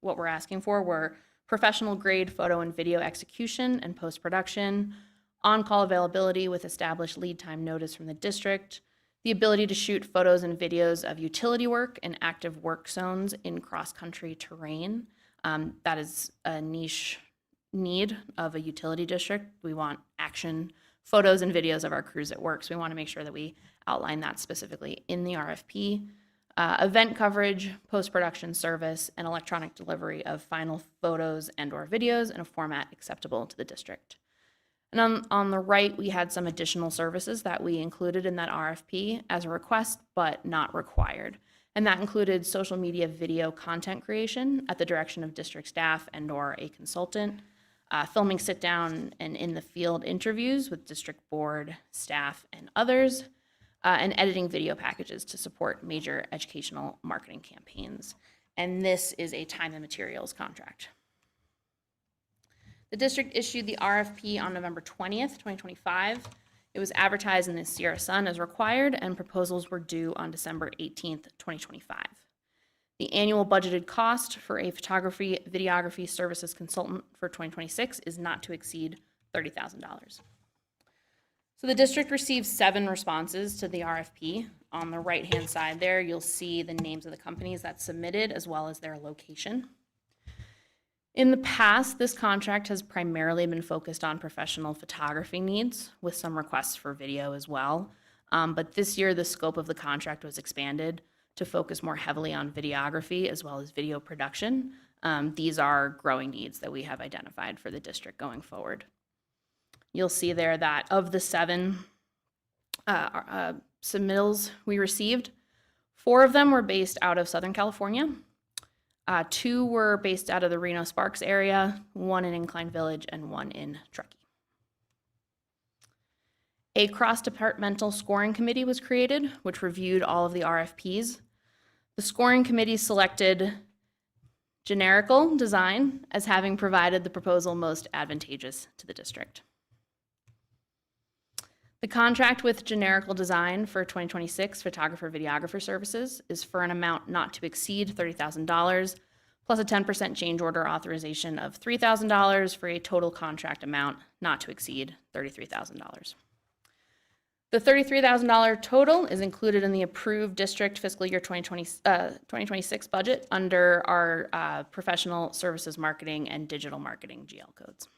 What we're asking for were professional grade photo and video execution and post-production, on-call availability with established lead time notice from the district, the ability to shoot photos and videos of utility work and active work zones in cross-country terrain. That is a niche need of a utility district. We want action photos and videos of our crews at work, so we want to make sure that we outline that specifically in the RFP. Event coverage, post-production service, and electronic delivery of final photos and or videos in a format acceptable to the district. And on the right, we had some additional services that we included in that RFP as a request, but not required. And that included social media video content creation at the direction of district staff and or a consultant, filming sit-down and in-the-field interviews with district board, staff, and others, and editing video packages to support major educational marketing campaigns. And this is a time and materials contract. The district issued the RFP on November 20th, 2025. It was advertised in the Sierra Sun as required, and proposals were due on December 18th, 2025. The annual budgeted cost for a photography, videography services consultant for 2026 is not to exceed $30,000. So the district received 7 responses to the RFP. On the right-hand side there, you'll see the names of the companies that submitted as well as their location. In the past, this contract has primarily been focused on professional photography needs with some requests for video as well. But this year, the scope of the contract was expanded to focus more heavily on videography as well as video production. These are growing needs that we have identified for the district going forward. You'll see there that of the 7 submittals we received, 4 of them were based out of Southern California. 2 were based out of the Reno Sparks area, 1 in Incline Village, and 1 in Truckee. A cross-departmental scoring committee was created, which reviewed all of the RFPs. The scoring committee selected Generical Design as having provided the proposal most advantageous to the district. The contract with Generical Design for 2026 photographer-videographer services is for an amount not to exceed $30,000, plus a 10% change order authorization of $3,000 for a total contract amount not to exceed $33,000. The $33,000 total is included in the approved district fiscal year 2026 budget under our professional services marketing and digital marketing GL codes.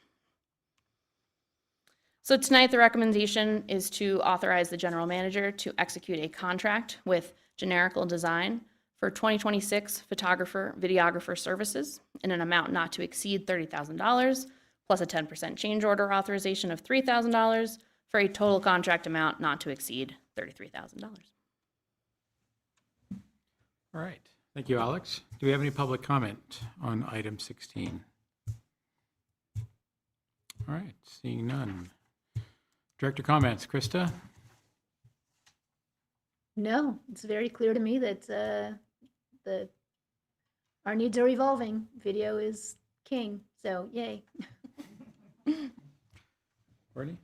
So tonight, the recommendation is to authorize the general manager to execute a contract with Generical Design for 2026 photographer-videographer services in an amount not to exceed $30,000, plus a 10% change order authorization of $3,000 for a total contract amount not to exceed $33,000. All right. Thank you, Alex. Do we have any public comment on item 16? All right. Seeing none. Director comments, Krista? No, it's very clear to me that our needs are evolving. Video is king, so yay. Courtney?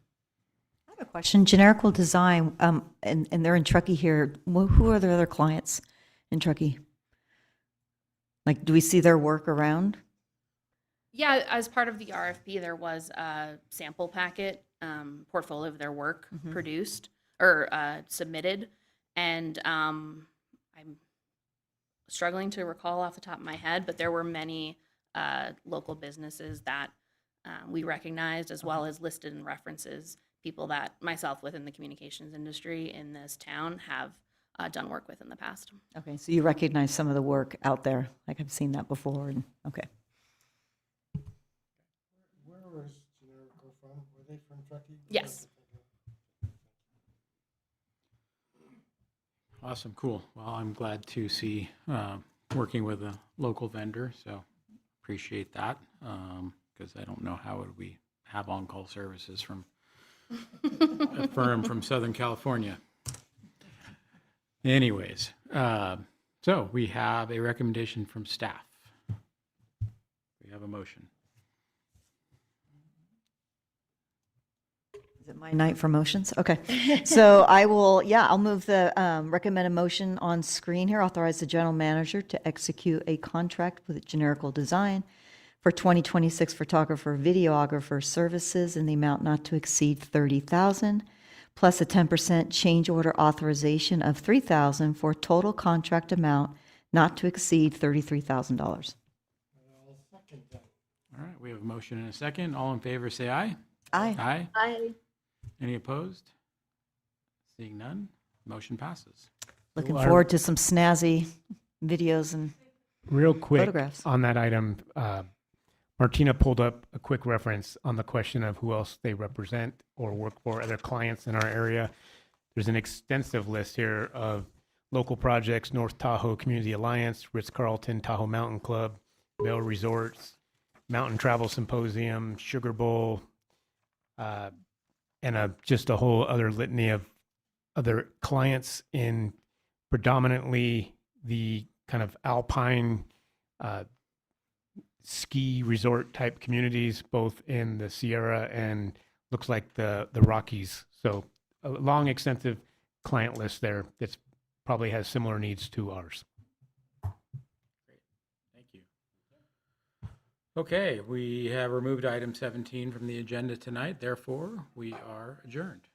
I have a question. Generical Design, and they're in Truckee here. Who are the other clients in Truckee? Like, do we see their work around? Yeah, as part of the RFP, there was a sample packet, portfolio of their work produced or submitted. And I'm struggling to recall off the top of my head, but there were many local businesses that we recognized, as well as listed in references, people that myself within the communications industry in this town have done work with in the past. Okay, so you recognize some of the work out there, like I've seen that before, and, okay. Where was Generico from? Were they from Truckee? Yes. Awesome, cool. Well, I'm glad to see working with a local vendor, so appreciate that. Because I don't know how would we have on-call services from a firm from Southern California. Anyways, so we have a recommendation from staff. We have a motion. Is it my night for motions? Okay. So I'll move the recommended motion on screen here. Authorize the general manager to execute a contract with Generical Design for 2026 photographer, videographer services in the amount not to exceed $30,000, plus a 10% change order authorization of $3,000 for a total contract amount not to exceed $33,000. All right, we have a motion and a second. All in favor, say aye. Aye. Aye. I Any opposed? Seeing none, motion passes. Looking forward to some snazzy videos and Real quick photographs. on that item, Martina pulled up a quick reference on the question of who else they represent or work for, other clients in our area. There's an extensive list here of local projects: North Tahoe Community Alliance, Ritz-Carlton, Tahoe Mountain Club, Vail Resorts, Mountain Travel Symposium, Sugar Bowl, and just a whole other litany of other clients in predominantly the kind of alpine ski resort type communities, both in the Sierra and looks like the Rockies. So a long, extensive client list there that's probably has similar needs to ours. Thank you. Okay, we have removed item 17 from the agenda tonight. Therefore, we are adjourned.